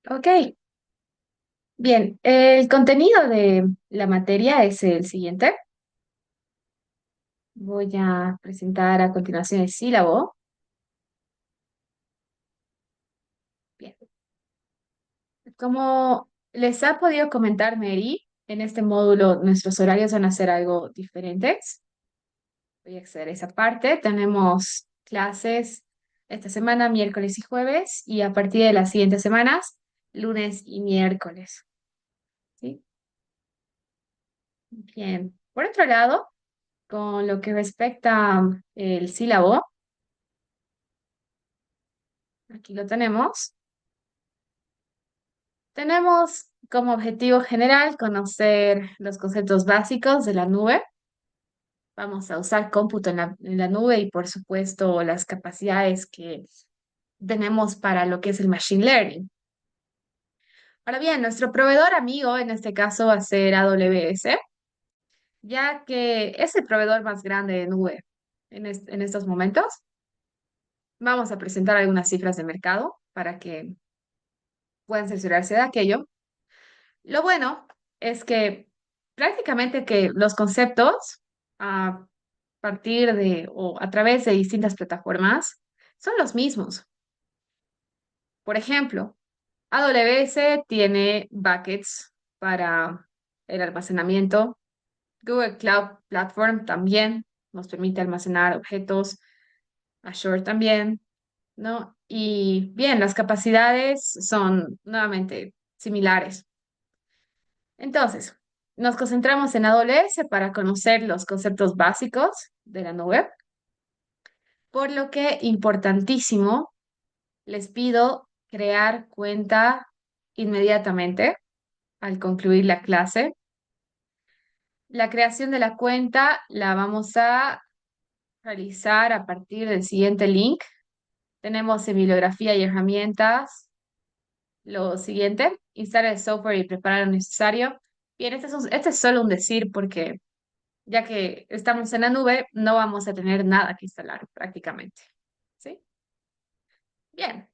Ok, bien. El contenido de la materia es el siguiente. Voy a presentar a continuación el sílabo. Bien. Como les ha podido comentar Mary, en este módulo nuestros horarios van a ser algo diferentes. Voy a acceder a esa parte. Tenemos clases esta semana, miércoles y jueves, y a partir de las siguientes semanas, lunes y miércoles. ¿Sí? Bien. Por otro lado, con lo que respecta el sílabo, aquí lo tenemos. Tenemos como objetivo general conocer los conceptos básicos de la nube. Vamos a usar cómputo en la nube y, por supuesto, las capacidades que tenemos para lo que es el machine learning. Ahora bien, nuestro proveedor amigo en este caso va a ser AWS, ya que es el proveedor más grande de nube en estos momentos. Vamos a presentar algunas cifras de mercado para que puedan cerciorarse de aquello. Lo bueno es que prácticamente que los conceptos a partir de o a través de distintas plataformas son los mismos. Por ejemplo, AWS tiene buckets para el almacenamiento. Google Cloud Platform también nos permite almacenar objetos. Azure también, ¿no? Y bien, las capacidades son nuevamente similares. Entonces, nos concentramos en AWS para conocer los conceptos básicos de la nube, por lo que importantísimo, les pido crear cuenta inmediatamente al concluir la clase. La creación de la cuenta la vamos a realizar a partir del siguiente link. Tenemos en bibliografía y herramientas lo siguiente: instalar el software y preparar lo necesario. Bien, este es solo un decir porque ya que estamos en la nube, no vamos a tener nada que instalar prácticamente. ¿Sí? Bien,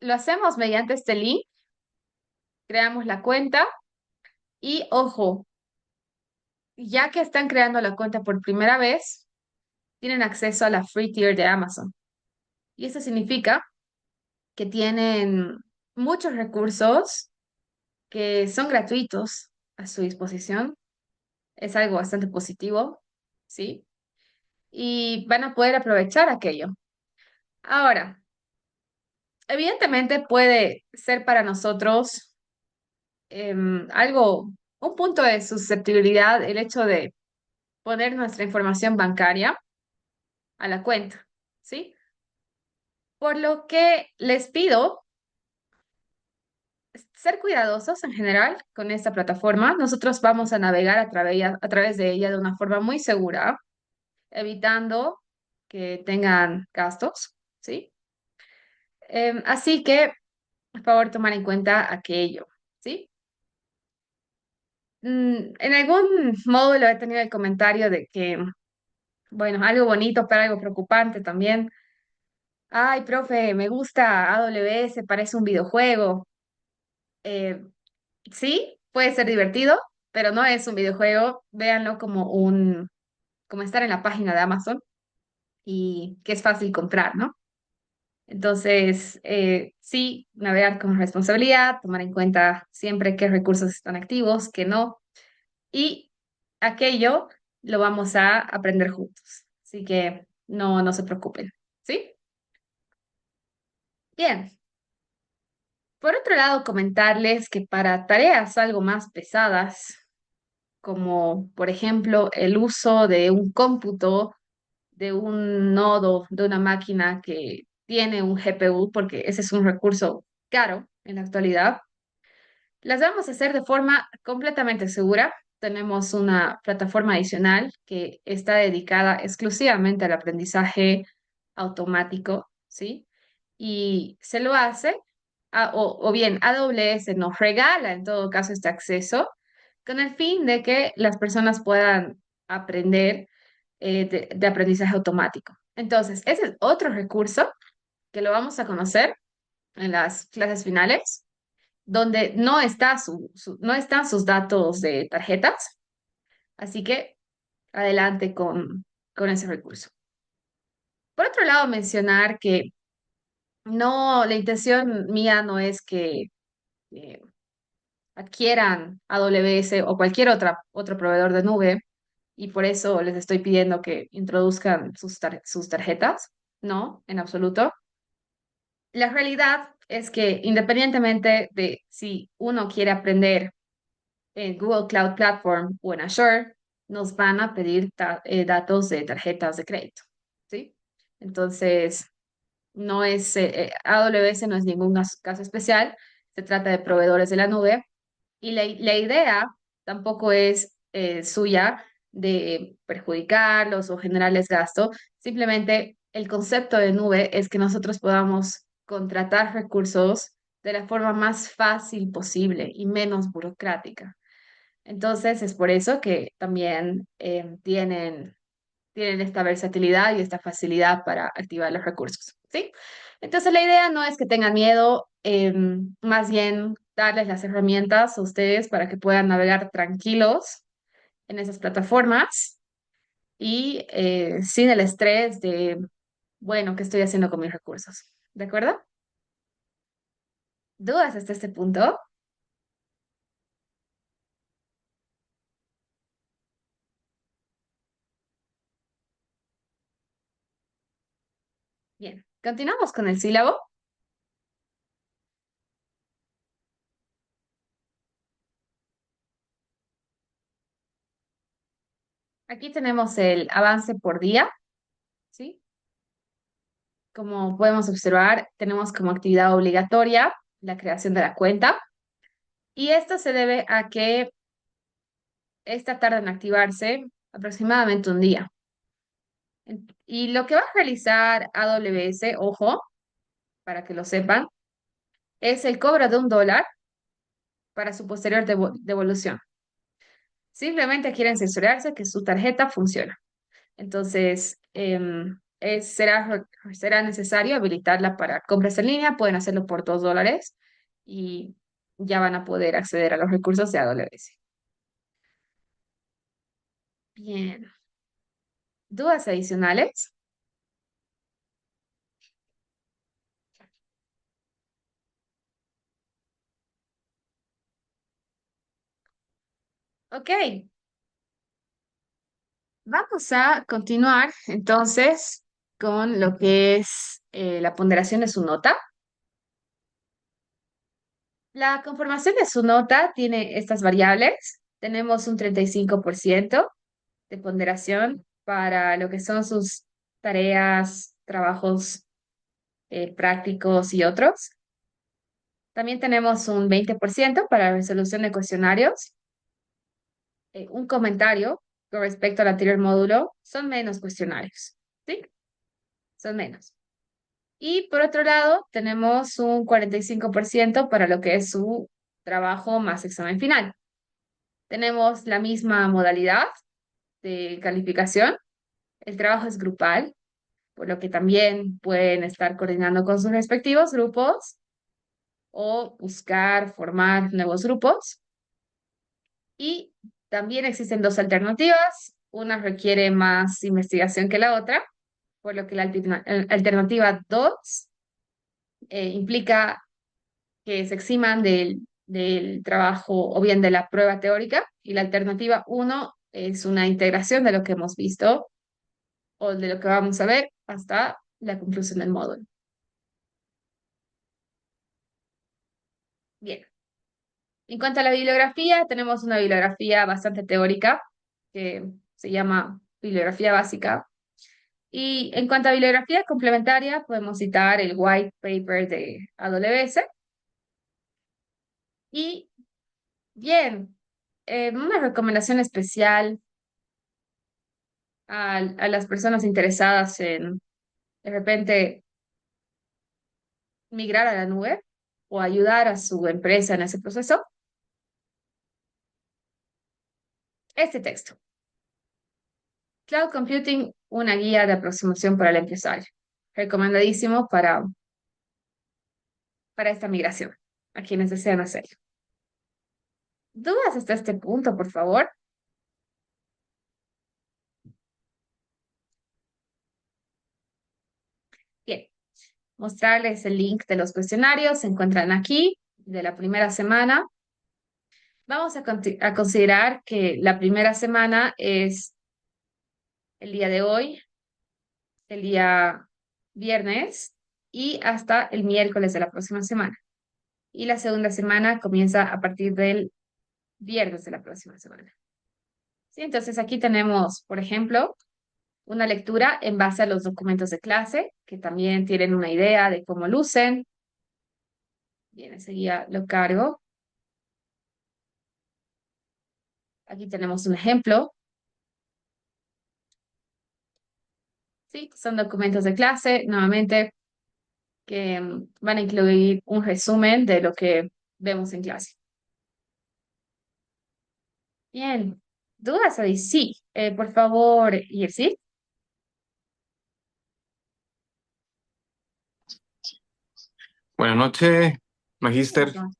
lo hacemos mediante este link, creamos la cuenta y ojo, ya que están creando la cuenta por primera vez, tienen acceso a la free tier de Amazon. Y eso significa que tienen muchos recursos que son gratuitos a su disposición. Es algo bastante positivo, ¿sí? Y van a poder aprovechar aquello. Ahora, evidentemente puede ser para nosotros algo, un punto de susceptibilidad el hecho de poner nuestra información bancaria a la cuenta, ¿sí? Por lo que les pido ser cuidadosos en general con esta plataforma. Nosotros vamos a navegar a través de ella de una forma muy segura, evitando que tengan gastos, ¿sí? Así que, por favor, tomar en cuenta aquello, ¿sí? En algún módulo he tenido el comentario de que, bueno, algo bonito, pero algo preocupante también. Ay, profe, me gusta AWS, parece un videojuego. Eh, sí, puede ser divertido, pero no es un videojuego. Véanlo como estar en la página de Amazon y que es fácil comprar, ¿no? Entonces, sí, navegar con responsabilidad, tomar en cuenta siempre qué recursos están activos, qué no, y aquello lo vamos a aprender juntos. Así que no se preocupen, ¿sí? Bien. Por otro lado, comentarles que para tareas algo más pesadas, como por ejemplo el uso de un cómputo, de un nodo, de una máquina que tiene un GPU, porque ese es un recurso caro en la actualidad, las vamos a hacer de forma completamente segura. Tenemos una plataforma adicional que está dedicada exclusivamente al aprendizaje automático, ¿sí? Y se lo hace, o bien AWS nos regala en todo caso este acceso con el fin de que las personas puedan aprender de aprendizaje automático. Entonces, ese es otro recurso que lo vamos a conocer en las clases finales, donde no están sus datos de tarjetas, así que adelante con ese recurso. Por otro lado, mencionar que no, la intención mía no es que eh, adquieran AWS o cualquier otro proveedor de nube y por eso les estoy pidiendo que introduzcan sus tarjetas. No, en absoluto. La realidad es que independientemente de si uno quiere aprender en Google Cloud Platform o en Azure, nos van a pedir datos de tarjetas de crédito, ¿sí? Entonces, AWS no es ningún caso especial, se trata de proveedores de la nube y la idea tampoco es suya de perjudicarlos o generarles gasto, simplemente el concepto de nube es que nosotros podamos contratar recursos de la forma más fácil posible y menos burocrática. Entonces, es por eso que también tienen esta versatilidad y esta facilidad para activar los recursos, ¿sí? Entonces, la idea no es que tengan miedo, más bien darles las herramientas a ustedes para que puedan navegar tranquilos en esas plataformas y sin el estrés de, bueno, ¿qué estoy haciendo con mis recursos? ¿De acuerdo? ¿Dudas hasta este punto? Bien, continuamos con el sílabo. Aquí tenemos el avance por día, ¿sí? Como podemos observar, tenemos como actividad obligatoria la creación de la cuenta y esto se debe a que esta tarda en activarse aproximadamente un día. Y lo que va a realizar AWS, ojo, para que lo sepan, es el cobro de $1 para su posterior devolución. Simplemente quieren cerciorarse que su tarjeta funciona. Entonces, será necesario habilitarla para compras en línea. Pueden hacerlo por $2 y ya van a poder acceder a los recursos de AWS. Bien. ¿Dudas adicionales? Ok, vamos a continuar entonces con lo que es la ponderación de su nota. La conformación de su nota tiene estas variables. Tenemos un 35% de ponderación para lo que son sus tareas, trabajos prácticos y otros. También tenemos un 20% para la resolución de cuestionarios, un comentario con respecto al anterior módulo. Son menos cuestionarios, ¿sí? Son menos. Y por otro lado, tenemos un 45% para lo que es su trabajo más examen final. Tenemos la misma modalidad de calificación. El trabajo es grupal, por lo que también pueden estar coordinando con sus respectivos grupos o buscar formar nuevos grupos. Y también existen dos alternativas. Una requiere más investigación que la otra, por lo que la alternativa 2 implica que se eximan del trabajo o bien de la prueba teórica y la alternativa uno es una integración de lo que hemos visto o de lo que vamos a ver hasta la conclusión del módulo. Bien, en cuanto a la bibliografía, tenemos una bibliografía bastante teórica que se llama bibliografía básica. Y en cuanto a bibliografía complementaria, podemos citar el white paper de AWS. Y bien, una recomendación especial a las personas interesadas en de repente migrar a la nube o ayudar a su empresa en ese proceso, este texto. Cloud Computing, una guía de aproximación para el empresario. Recomendadísimo para para esta migración, a quienes desean hacerlo. ¿Dudas hasta este punto, por favor? Bien, mostrarles el link de los cuestionarios. Se encuentran aquí, de la primera semana. Vamos a considerar que la primera semana es el día de hoy, el día viernes y hasta el miércoles de la próxima semana. Y la segunda semana comienza a partir del viernes de la próxima semana. ¿Sí? Entonces aquí tenemos, por ejemplo, una lectura en base a los documentos de clase, que también tienen una idea de cómo lucen. Bien, enseguida lo cargo. Aquí tenemos un ejemplo. Sí, son documentos de clase, nuevamente, que van a incluir un resumen de lo que vemos en clase. Bien, ¿dudas ahí? Sí, por favor, Yersi. Buenas noches, Buenas Magíster. noches.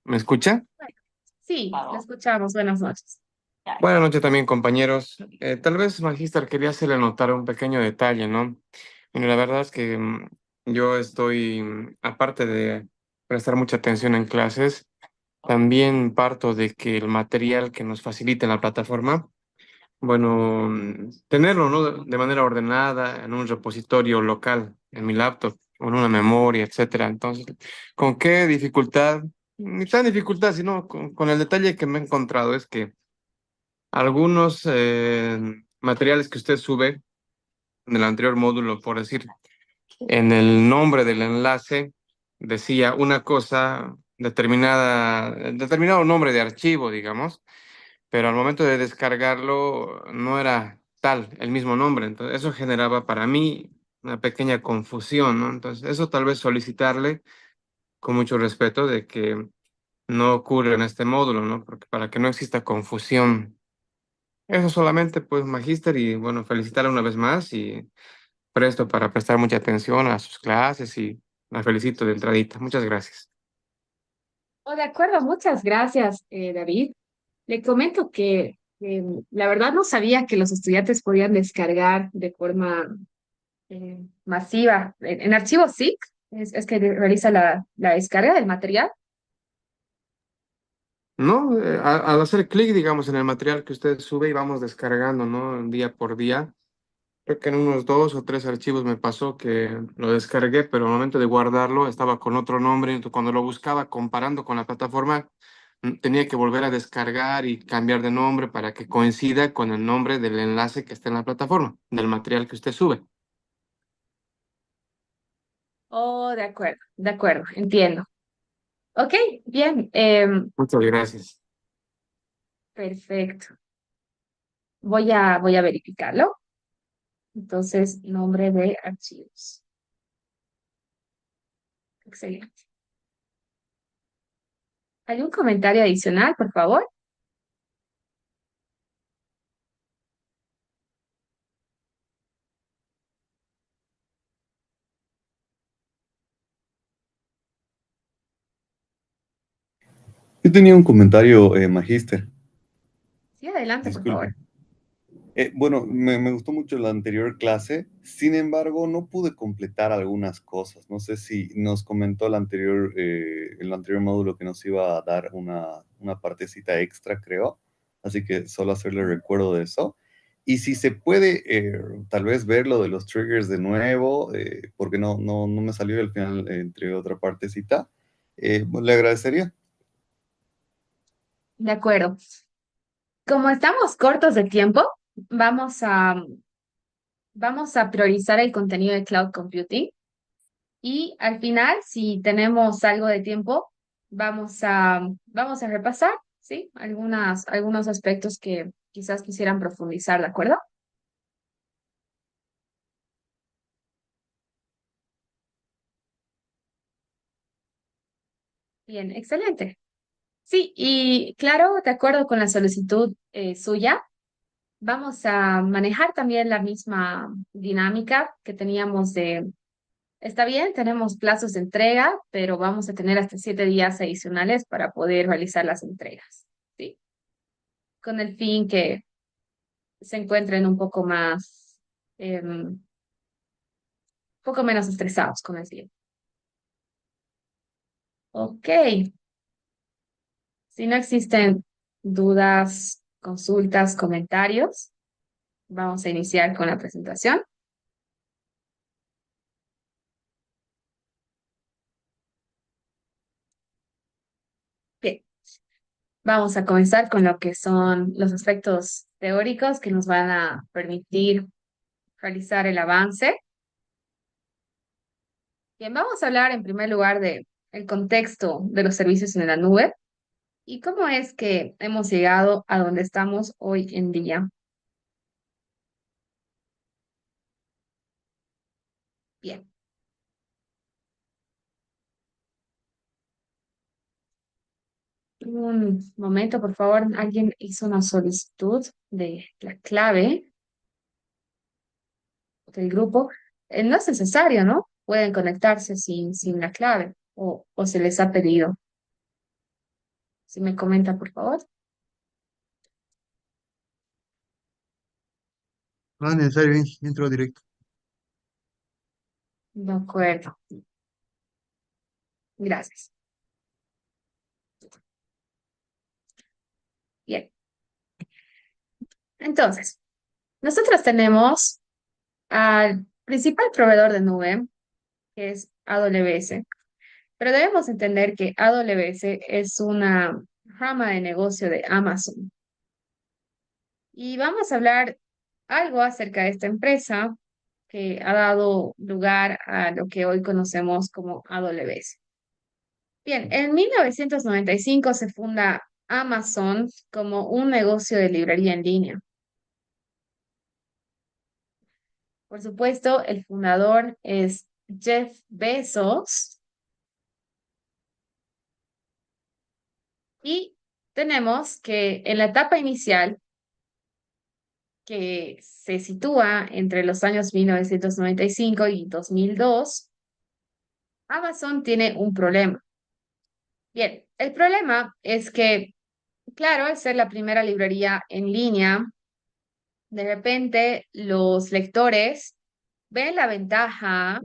¿Me escucha? Bueno, sí, lo escuchamos. Buenas noches. Buenas noches también, compañeros. Tal vez, Magíster, quería hacerle notar un pequeño detalle, ¿no? Bueno, la verdad es que yo estoy, aparte de prestar mucha atención en clases, también parto de que el material que nos facilita la plataforma, bueno, tenerlo, ¿no? De manera ordenada en un repositorio local, en mi laptop, o en una memoria, etcétera. Entonces, ¿con qué dificultad? Ni tan dificultad, sino con el detalle que me he encontrado es que algunos materiales que usted sube en el anterior módulo, por decir, en el nombre del enlace decía una cosa determinada, determinado nombre de archivo, digamos, pero al momento de descargarlo no era tal el mismo nombre. Entonces, eso generaba para mí una pequeña confusión, ¿no? Entonces, eso tal vez solicitarle con mucho respeto de que no ocurra en este módulo, ¿no? Porque para que no exista confusión. Eso solamente, pues, Magíster, y bueno, felicitarle una vez más y presto para prestar mucha atención a sus clases y la felicito de entradita. Muchas gracias. Oh, de acuerdo, muchas gracias, David. Le comento que la verdad no sabía que los estudiantes podían descargar de forma masiva en archivos SIC, es que realiza la descarga del material. No, al hacer clic, digamos, en el material que usted sube y vamos descargando, ¿no? Día por día. Creo que en unos 2 o 3 archivos me pasó que lo descargué, pero al momento de guardarlo estaba con otro nombre. Entonces, cuando lo buscaba comparando con la plataforma, tenía que volver a descargar y cambiar de nombre para que coincida con el nombre del enlace que está en la plataforma, del material que usted sube. Oh, de acuerdo, entiendo. Ok, bien, Muchas gracias. perfecto. Voy a verificarlo. Entonces, nombre de archivos. Excelente. ¿Algún comentario adicional, por favor? Yo tenía un comentario, Magíster. Sí, adelante, por favor. Disculpe. Bueno, me gustó mucho la anterior clase, sin embargo, no pude completar algunas cosas. No sé si nos comentó el anterior módulo que nos iba a dar una partecita extra, creo. Así que solo hacerle recuerdo de eso. Y si se puede, tal vez ver lo de los triggers de nuevo, porque no me salió al final entre otra partecita, le agradecería. De acuerdo. Como estamos cortos de tiempo, vamos a, vamos a priorizar el contenido de cloud computing y al final, si tenemos algo de tiempo, vamos a repasar, ¿sí? Algunos aspectos que quizás quisieran profundizar, ¿de acuerdo? Bien, excelente. Sí, y claro, de acuerdo con la solicitud suya, vamos a manejar también la misma dinámica que teníamos Está bien, tenemos plazos de entrega, pero vamos a tener hasta 7 días adicionales para poder realizar las entregas, ¿sí? Con el fin que se encuentren un poco más, un poco menos estresados con el tiempo. Ok, si no existen dudas, consultas, comentarios, vamos a iniciar con la presentación. Bien, vamos a comenzar con lo que son los aspectos teóricos que nos van a permitir realizar el avance. Bien, vamos a hablar en primer lugar de el contexto de los servicios en la nube y cómo es que hemos llegado a donde estamos hoy en día. Bien, un momento, por favor. Alguien hizo una solicitud de la clave del grupo. No es necesario, ¿no? Pueden conectarse sin la clave o se les ha pedido. Si me comenta, por favor. No es necesario, entro directo. De acuerdo, gracias. Bien, entonces, nosotros tenemos al principal proveedor de nube, que es AWS, pero debemos entender que AWS es una rama de negocio de Amazon. Y vamos a hablar algo acerca de esta empresa que ha dado lugar a lo que hoy conocemos como AWS. Bien, en 1995 se funda Amazon como un negocio de librería en línea. Por supuesto, el fundador es Jeff Bezos y tenemos que en la etapa inicial, que se sitúa entre los años 1995 y 2002, Amazon tiene un problema. Bien, el problema es que, claro, al ser la primera librería en línea, de repente los lectores ven la ventaja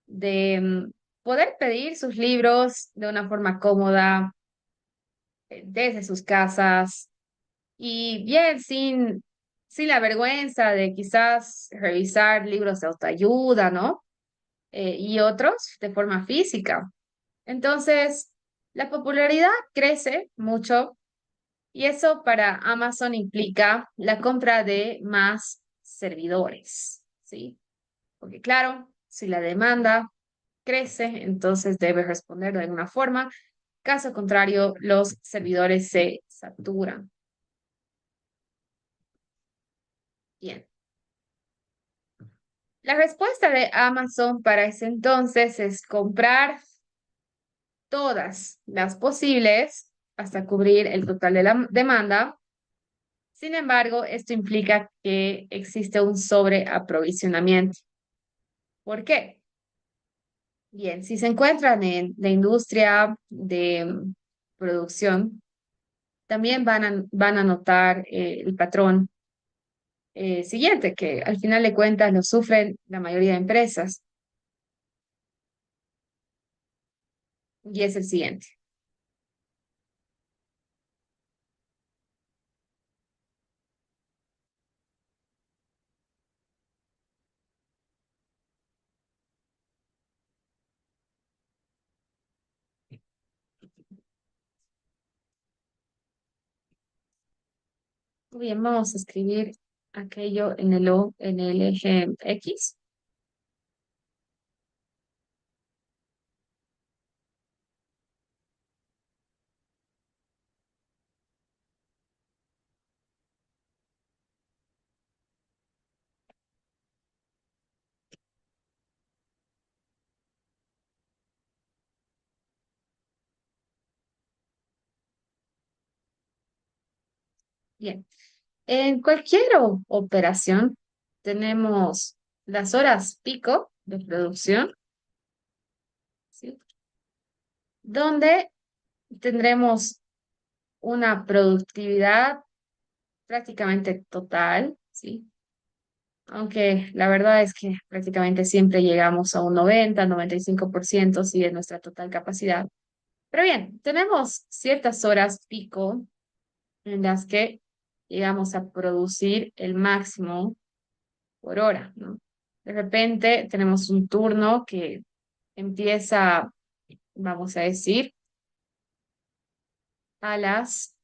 de poder pedir sus libros de una forma cómoda, desde sus casas y bien sin la vergüenza de quizás revisar libros de autoayuda, ¿no? Y otros de forma física. Entonces, la popularidad crece mucho y eso para Amazon implica la compra de más servidores, ¿sí? Porque claro, si la demanda crece, entonces debe responder de alguna forma. Caso contrario, los servidores se saturan. Bien. La respuesta de Amazon para ese entonces es comprar todas las posibles hasta cubrir el total de la demanda. Sin embargo, esto implica que existe un sobreaprovisionamiento. ¿Por qué? Bien, si se encuentran en la industria de producción, también van a notar el patrón siguiente, que al final de cuentas lo sufren la mayoría de empresas, y es el siguiente. Muy bien, vamos a escribir aquello en el eje X. Bien, en cualquier operación tenemos las horas pico de producción ¿sí? Donde tendremos una productividad prácticamente total, ¿sí? Aunque la verdad es que prácticamente siempre llegamos a un 90, 95%, sí, de nuestra total capacidad. Pero bien, tenemos ciertas horas pico en las que llegamos a producir el máximo por hora, ¿no? De repente tenemos un turno que empieza, vamos a decir, a las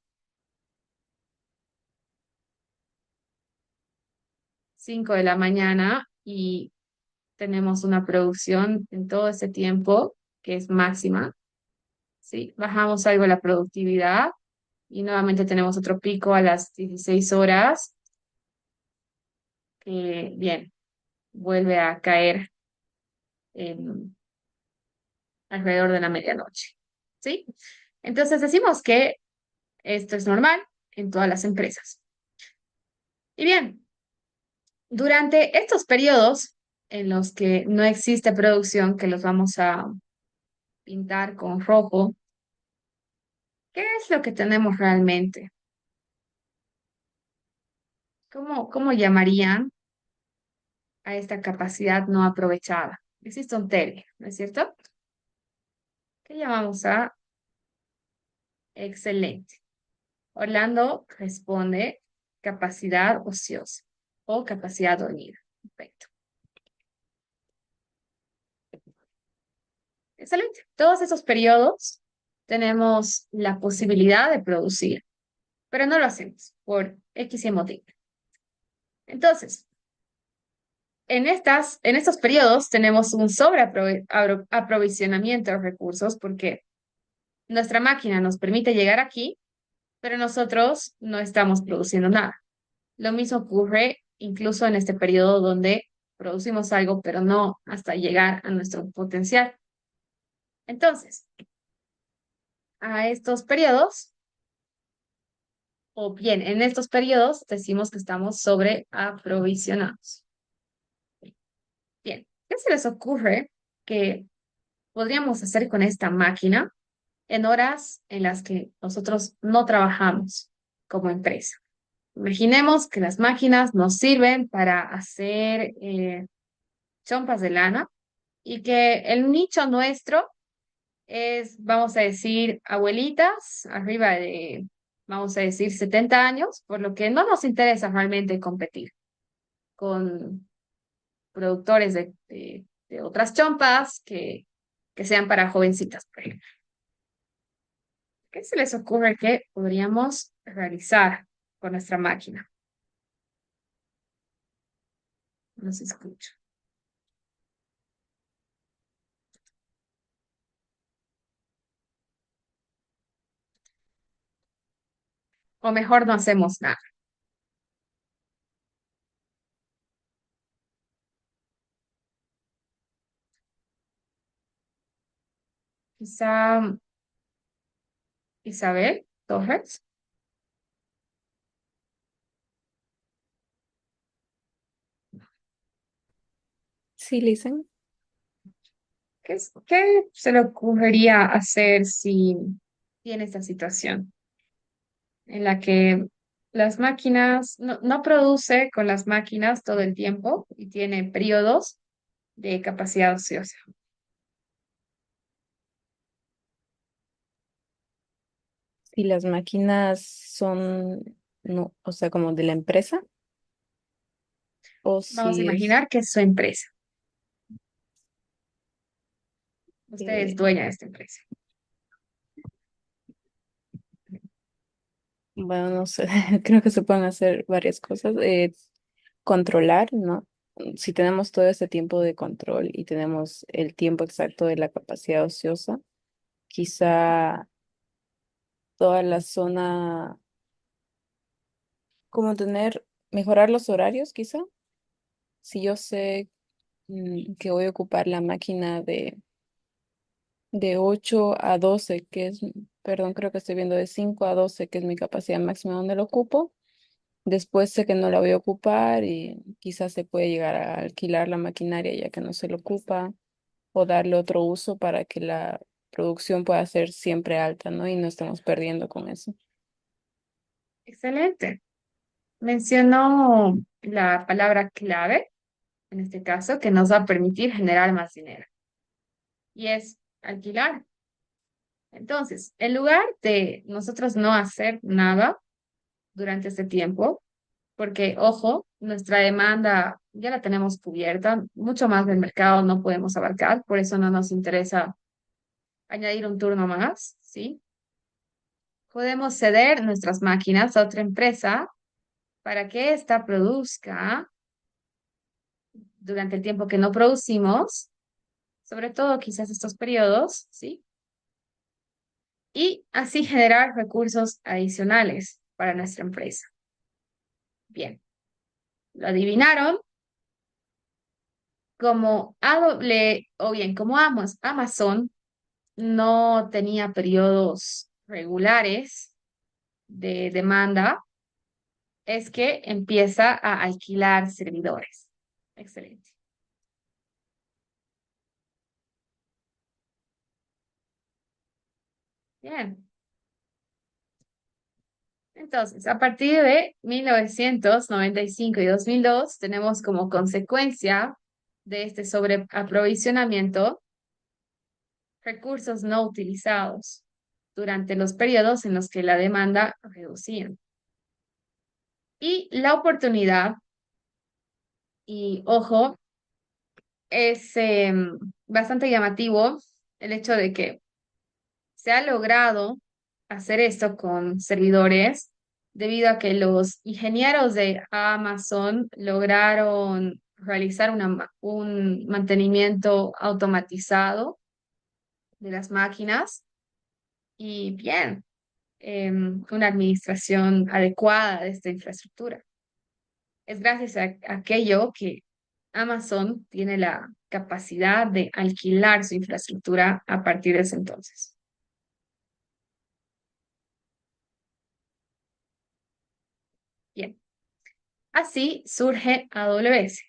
5 de la mañana y tenemos una producción en todo ese tiempo que es máxima, ¿sí? Bajamos algo la productividad y nuevamente tenemos otro pico a las 16 horas, que bien, vuelve a caer en alrededor de la medianoche, ¿sí? Entonces decimos que esto es normal en todas las empresas. Y bien, durante estos periodos en los que no existe producción, que los vamos a pintar con rojo, ¿qué es lo que tenemos realmente? ¿Cómo llamarían a esta capacidad no aprovechada? Existe un tele, ¿no es cierto? ¿Qué llamamos a excelente? Orlando responde capacidad ociosa o capacidad dormida. Perfecto. Excelente. Todos esos periodos tenemos la posibilidad de producir, pero no lo hacemos por X y motivo. Entonces, en estos periodos tenemos un sobreaprovisionamiento de recursos porque nuestra máquina nos permite llegar aquí, pero nosotros no estamos produciendo nada. Lo mismo ocurre incluso en este periodo donde producimos algo, pero no hasta llegar a nuestro potencial. Entonces, a estos periodos, o bien, en estos periodos decimos que estamos sobreaprovisionados. Bien, ¿qué se les ocurre que podríamos hacer con esta máquina en horas en las que nosotros no trabajamos como empresa? Imaginemos que las máquinas nos sirven para hacer chompas de lana y que el nicho nuestro es, vamos a decir, abuelitas arriba de, vamos a decir, 70 años, por lo que no nos interesa realmente competir con productores de otras chompas que sean para jovencitas, por ejemplo. ¿Qué se les ocurre que podríamos realizar con nuestra máquina? No se escucha. O mejor no hacemos nada. Quizá Isabel Torres. Sí, listen. ¿Qué se le ocurriría hacer si tiene esta situación en la que las máquinas no produce con las máquinas todo el tiempo y tiene periodos de capacidad ociosa? Si las máquinas son, no, o sea, como de la empresa, o Vamos a si es, imaginar que es su empresa. Usted es eh, dueña de esta empresa. bueno, no sé, creo que se pueden hacer varias cosas. Controlar, ¿no? Si tenemos todo este tiempo de control y tenemos el tiempo exacto de la capacidad ociosa, quizá toda la zona, como mejorar los horarios, quizá. Si yo sé que voy a ocupar la máquina de 8 a 12 que es, perdón, creo que estoy viendo de 5 a 12 que es mi capacidad máxima donde lo ocupo. Después sé que no la voy a ocupar y quizás se puede llegar a alquilar la maquinaria ya que no se lo ocupa. o darle otro uso para que la producción pueda ser siempre alta, ¿no? Y no estamos perdiendo con eso. Excelente. Mencionó la palabra clave, en este caso, que nos va a permitir generar más dinero, y es alquilar. Entonces, en lugar de nosotros no hacer nada durante este tiempo, porque, ojo, nuestra demanda ya la tenemos cubierta, mucho más del mercado no podemos abarcar, por eso no nos interesa añadir un turno más, ¿sí? Podemos ceder nuestras máquinas a otra empresa para que ésta produzca durante el tiempo que no producimos, sobre todo quizás estos periodos, ¿sí? Y así generar recursos adicionales para nuestra empresa. Bien, lo adivinaron. Como o bien, como Amazon no tenía periodos regulares de demanda, es que empieza a alquilar servidores. Excelente. Bien. Entonces, a partir de 1995 y 2002, tenemos como consecuencia de este sobreaprovisionamiento recursos no utilizados durante los periodos en los que la demanda reducía. Y la oportunidad, y ojo, es bastante llamativo el hecho de que se ha logrado hacer esto con servidores debido a que los ingenieros de Amazon lograron realizar un mantenimiento automatizado de las máquinas y bien, una administración adecuada de esta infraestructura. Es gracias a aquello que Amazon tiene la capacidad de alquilar su infraestructura a partir de ese entonces. Bien, así surge AWS,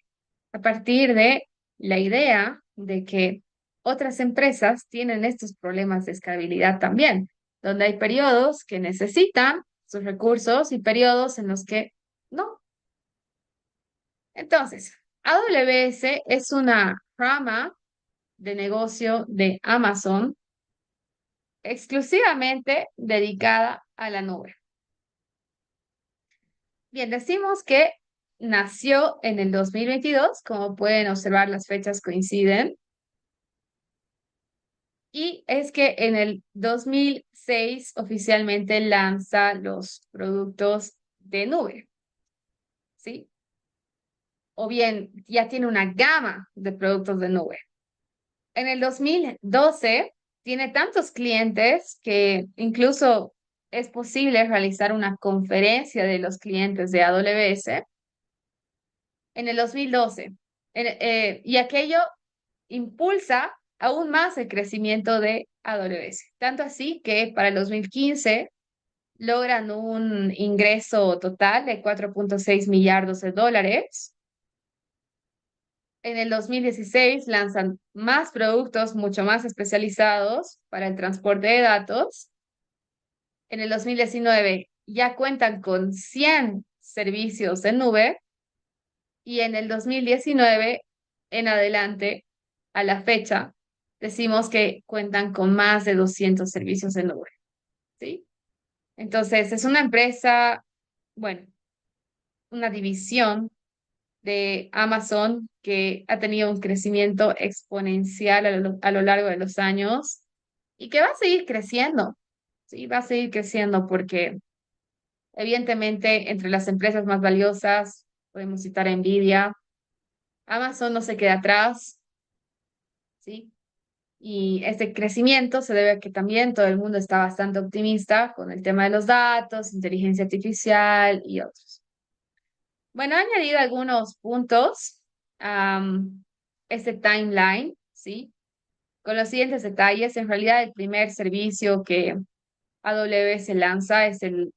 a partir de la idea de que otras empresas tienen estos problemas de escalabilidad también, donde hay periodos que necesitan sus recursos y periodos en los que no. Entonces, AWS es una rama de negocio de Amazon exclusivamente dedicada a la nube. Bien, decimos que nació en el 2022, como pueden observar, las fechas coinciden, y es que en el 2006 oficialmente lanza los productos de nube, ¿sí? O bien ya tiene una gama de productos de nube. En el 2012 tiene tantos clientes que incluso es posible realizar una conferencia de los clientes de AWS en el 2012. Y aquello impulsa aún más el crecimiento de AWS. Tanto así que para el 2015 logran un ingreso total de 4.6 millardos de dólares. En el 2016 lanzan más productos mucho más especializados para el transporte de datos. En el 2019 ya cuentan con 100 servicios en nube y en el 2019 en adelante, a la fecha, decimos que cuentan con más de 200 servicios en nube, ¿sí? Entonces, es una empresa, bueno, una división de Amazon que ha tenido un crecimiento exponencial a lo largo de los años y que va a seguir creciendo, ¿sí? Va a seguir creciendo porque evidentemente entre las empresas más valiosas podemos citar a Nvidia. Amazon no se queda atrás, ¿sí? Y este crecimiento se debe a que también todo el mundo está bastante optimista con el tema de los datos, inteligencia artificial y otros. Bueno, he añadido algunos puntos a este timeline, ¿sí? Con los siguientes detalles. En realidad, el primer servicio que AWS lanza del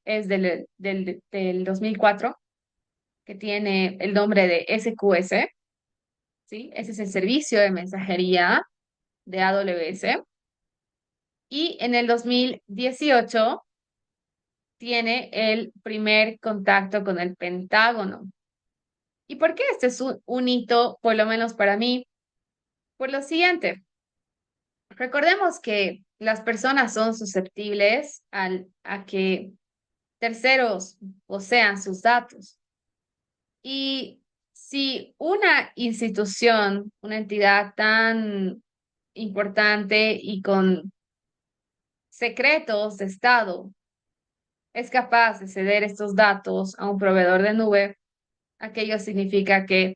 2004, que tiene el nombre de SQS, ¿sí? Ese es el servicio de mensajería de AWS. Y en el 2018 tiene el primer contacto con el Pentágono. ¿Y por qué este es un hito, por lo menos para mí? Por lo siguiente, recordemos que las personas son susceptibles a que terceros posean sus datos. Y si una institución, una entidad tan importante y con secretos de Estado es capaz de ceder estos datos a un proveedor de nube, aquello significa que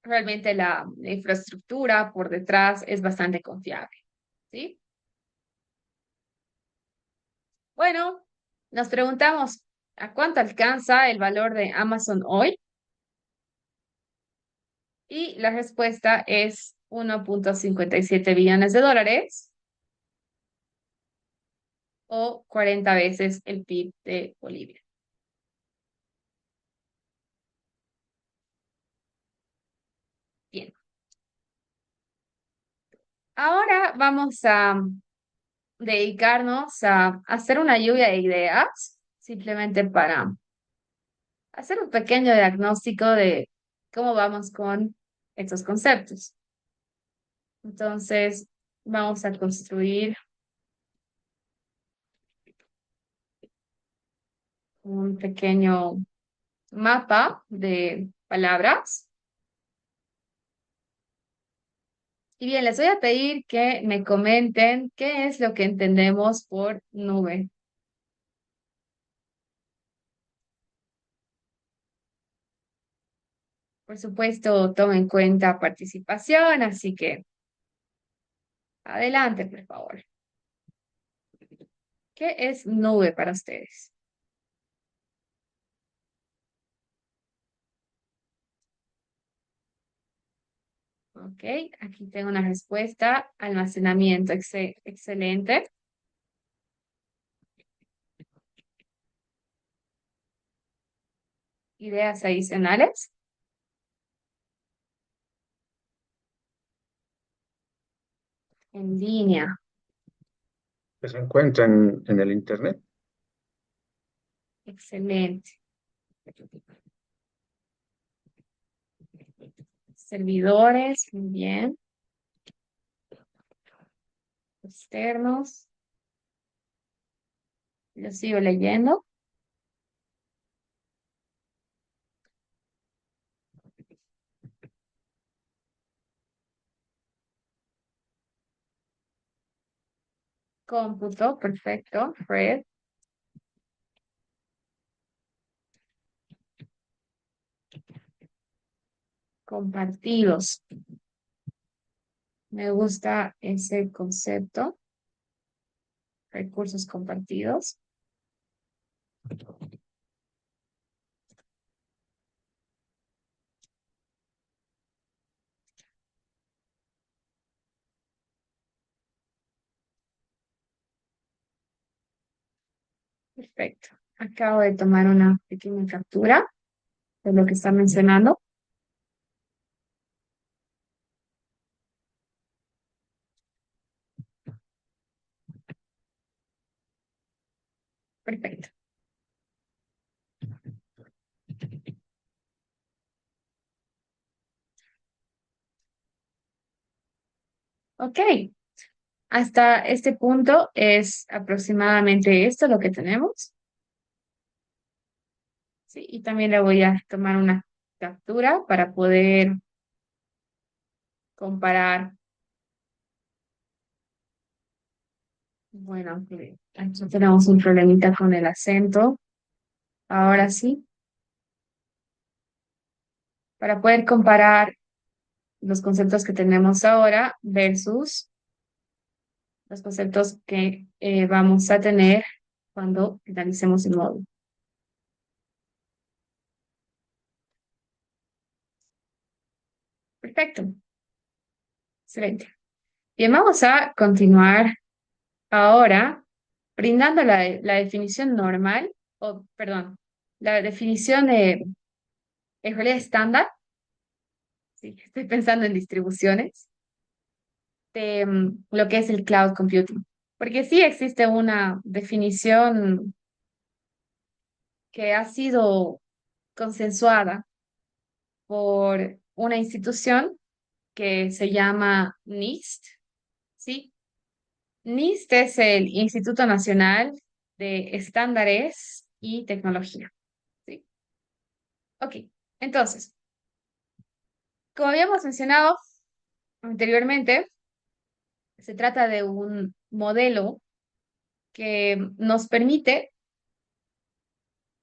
realmente la infraestructura por detrás es bastante confiable, ¿sí? Bueno, nos preguntamos, ¿a cuánto alcanza el valor de Amazon hoy? Y la respuesta es 1,57 billones de dólares o 40 veces el PIB de Bolivia. Bien, ahora vamos a dedicarnos a hacer una lluvia de ideas, simplemente para hacer un pequeño diagnóstico de cómo vamos con estos conceptos. Entonces, vamos a construir un pequeño mapa de palabras. Y bien, les voy a pedir que me comenten qué es lo que entendemos por nube. Por supuesto, tomen en cuenta participación, así que adelante, por favor. ¿Qué es nube para ustedes? Ok, aquí tengo una respuesta. Almacenamiento, excelente. Ideas adicionales. En línea, Que se encuentra en el Internet. excelente. Servidores, muy bien. Externos, lo sigo leyendo. Cómputo, perfecto. Red, compartidos. Me gusta ese concepto. Recursos compartidos. Perfecto. Acabo de tomar una pequeña captura de lo que está mencionando. Perfecto. Ok. Hasta este punto es aproximadamente esto lo que tenemos. Sí, y también le voy a tomar una captura para poder comparar. Bueno, aquí tenemos un problemita con el acento. Ahora sí, para poder comparar los conceptos que tenemos ahora versus los conceptos que vamos a tener cuando finalicemos el módulo. Perfecto. Excelente. Bien, vamos a continuar ahora brindando la definición normal, o perdón, la definición de realidad estándar. Sí, estoy pensando en distribuciones. de lo que es el cloud computing. Porque sí existe una definición que ha sido consensuada por una institución que se llama NIST, ¿sí? NIST es el Instituto Nacional de Estándares y Tecnología, ¿sí? Ok, entonces, como habíamos mencionado anteriormente, se trata de un modelo que nos permite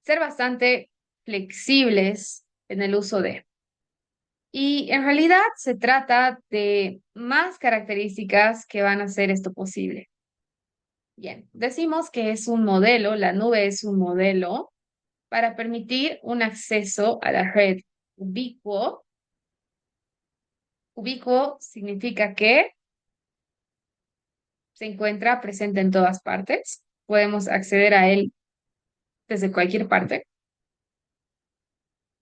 ser bastante flexibles en el uso de. Y en realidad se trata de más características que van a hacer esto posible. Bien, decimos que es un modelo, la nube es un modelo para permitir un acceso a la red ubicuo. Ubicuo significa que se encuentra presente en todas partes. Podemos acceder a él desde cualquier parte.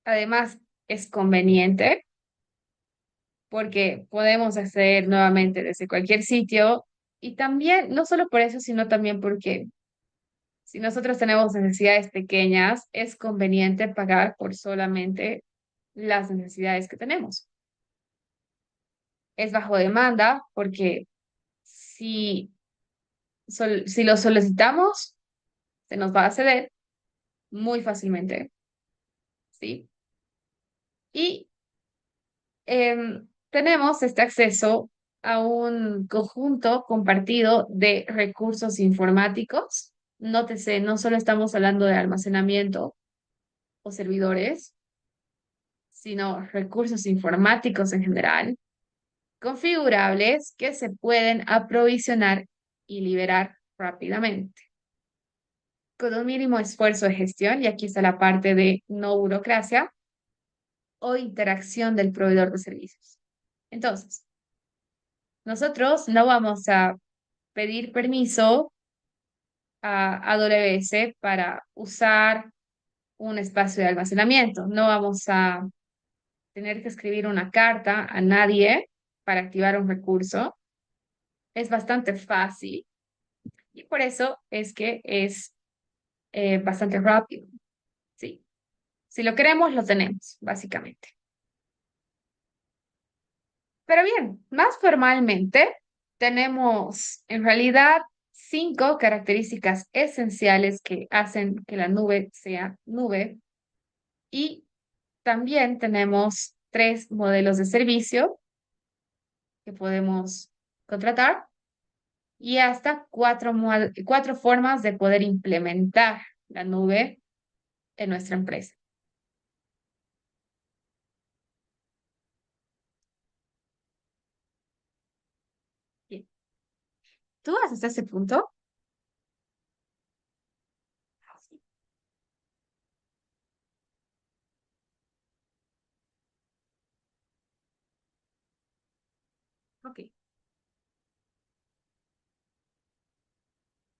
Además, es conveniente porque podemos acceder nuevamente desde cualquier sitio y también, no solo por eso, sino también porque si nosotros tenemos necesidades pequeñas, es conveniente pagar por solamente las necesidades que tenemos. Es bajo demanda porque si, si lo solicitamos, se nos va a ceder muy fácilmente, ¿sí? Y tenemos este acceso a un conjunto compartido de recursos informáticos. Nótese, no solo estamos hablando de almacenamiento o servidores, sino recursos informáticos en general, configurables que se pueden aprovisionar y liberar rápidamente, con un mínimo esfuerzo de gestión, y aquí está la parte de no burocracia o interacción del proveedor de servicios. Entonces, nosotros no vamos a pedir permiso a AWS para usar un espacio de almacenamiento. No vamos a tener que escribir una carta a nadie para activar un recurso. Es bastante fácil y por eso es que es bastante rápido. Sí. Si lo queremos, lo tenemos, básicamente. Pero bien, más formalmente, tenemos en realidad 5 características esenciales que hacen que la nube sea nube y también tenemos 3 modelos de servicio que podemos contratar y hasta 4 formas de poder implementar la nube en nuestra empresa. Bien. ¿Tú vas hasta ese punto? Ok.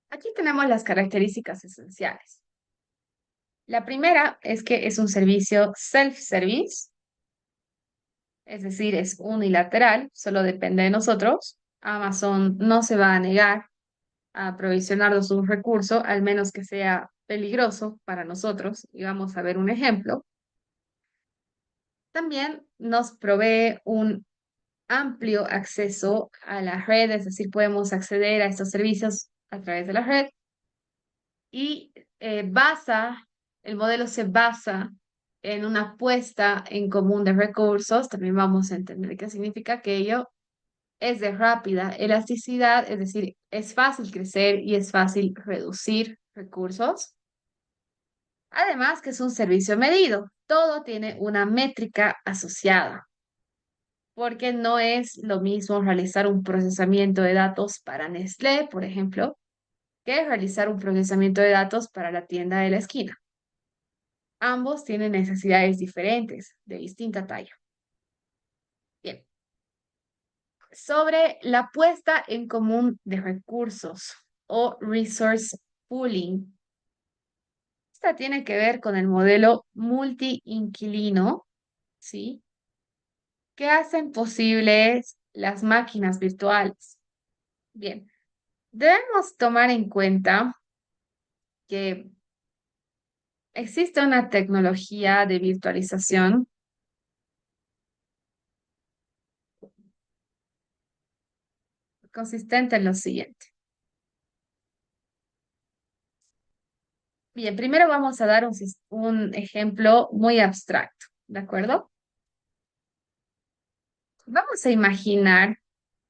Aquí tenemos las características esenciales. La primera es que es un servicio self-service, es decir, es unilateral, solo depende de nosotros. Amazon no se va a negar a aprovisionarnos un recurso, al menos que sea peligroso para nosotros. Y vamos a ver un ejemplo. También nos provee un amplio acceso a la red, es decir, podemos acceder a estos servicios a través de la red y el modelo se basa en una puesta en común de recursos. También vamos a entender qué significa aquello. Es de rápida elasticidad, es decir, es fácil crecer y es fácil reducir recursos. Además, que es un servicio medido. Todo tiene una métrica asociada, porque no es lo mismo realizar un procesamiento de datos para Nestlé, por ejemplo, que realizar un procesamiento de datos para la tienda de la esquina. Ambos tienen necesidades diferentes, de distinta talla. Bien, sobre la puesta en común de recursos o resource pooling. Esta tiene que ver con el modelo multi-inquilino, ¿sí? Que hacen posibles las máquinas virtuales. Bien, debemos tomar en cuenta que existe una tecnología de virtualización consistente en lo siguiente. Bien, primero vamos a dar un ejemplo muy abstracto, ¿de acuerdo? Vamos a imaginar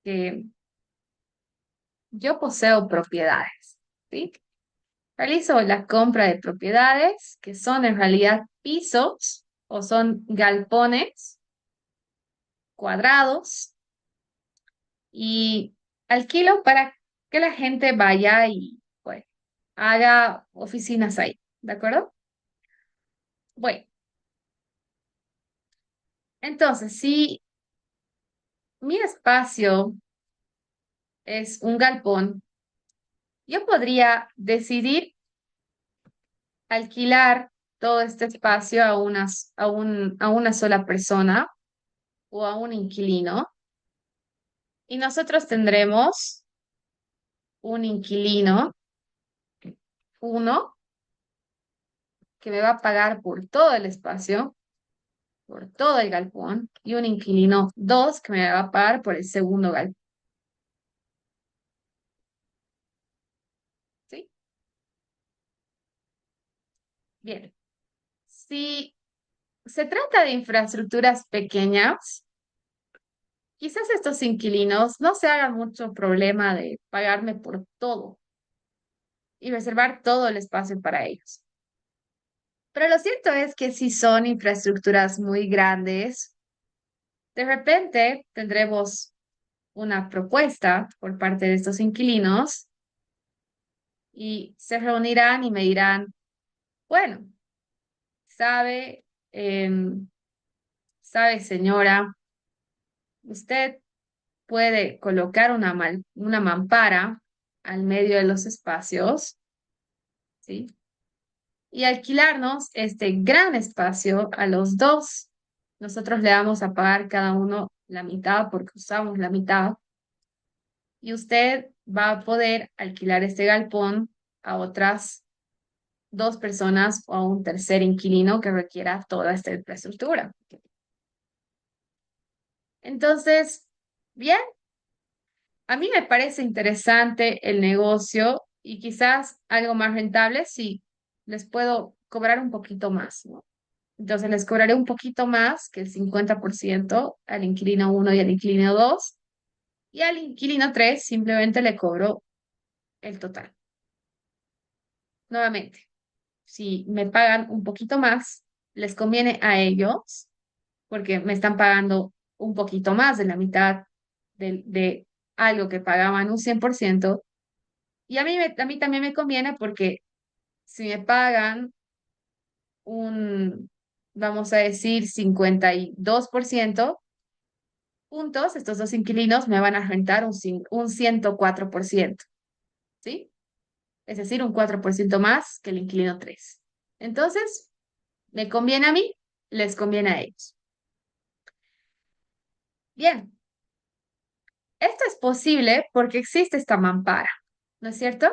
que yo poseo propiedades, ¿sí? Realizo la compra de propiedades que son en realidad pisos o son galpones cuadrados y alquilo para que la gente vaya y pues, haga oficinas ahí, ¿de acuerdo? Bueno, entonces, si mi espacio es un galpón, yo podría decidir alquilar todo este espacio a una sola persona o a un inquilino y nosotros tendremos un inquilino, uno, que me va a pagar por todo el espacio, por todo el galpón, y un inquilino, dos, que me va a pagar por el segundo galpón, ¿sí? Bien, si se trata de infraestructuras pequeñas, quizás estos inquilinos no se hagan mucho problema de pagarme por todo y reservar todo el espacio para ellos. Pero lo cierto es que si son infraestructuras muy grandes, de repente tendremos una propuesta por parte de estos inquilinos y se reunirán y me dirán, bueno, sabe, em, sabe señora, usted puede colocar una mampara al medio de los espacios, ¿sí? Y alquilarnos este gran espacio a los dos. Nosotros le vamos a pagar cada uno la mitad porque usamos la mitad. Y usted va a poder alquilar este galpón a otras dos personas o a un tercer inquilino que requiera toda esta infraestructura. Entonces, bien, a mí me parece interesante el negocio y quizás algo más rentable si les puedo cobrar un poquito más, ¿no? Entonces les cobraré un poquito más que el 50% al inquilino uno y al inquilino 2 y al inquilino 3 simplemente le cobro el total. Nuevamente, si me pagan un poquito más, les conviene a ellos porque me están pagando un poquito más de la mitad de algo que pagaban un 100%. Y a mí también me conviene porque si me pagan un, vamos a decir, 52% juntos, estos dos inquilinos me van a rentar un 104%, ¿sí? Es decir, un 4% más que el inquilino 3. Entonces, me conviene a mí, les conviene a ellos. Bien, esto es posible porque existe esta mampara, ¿no es cierto?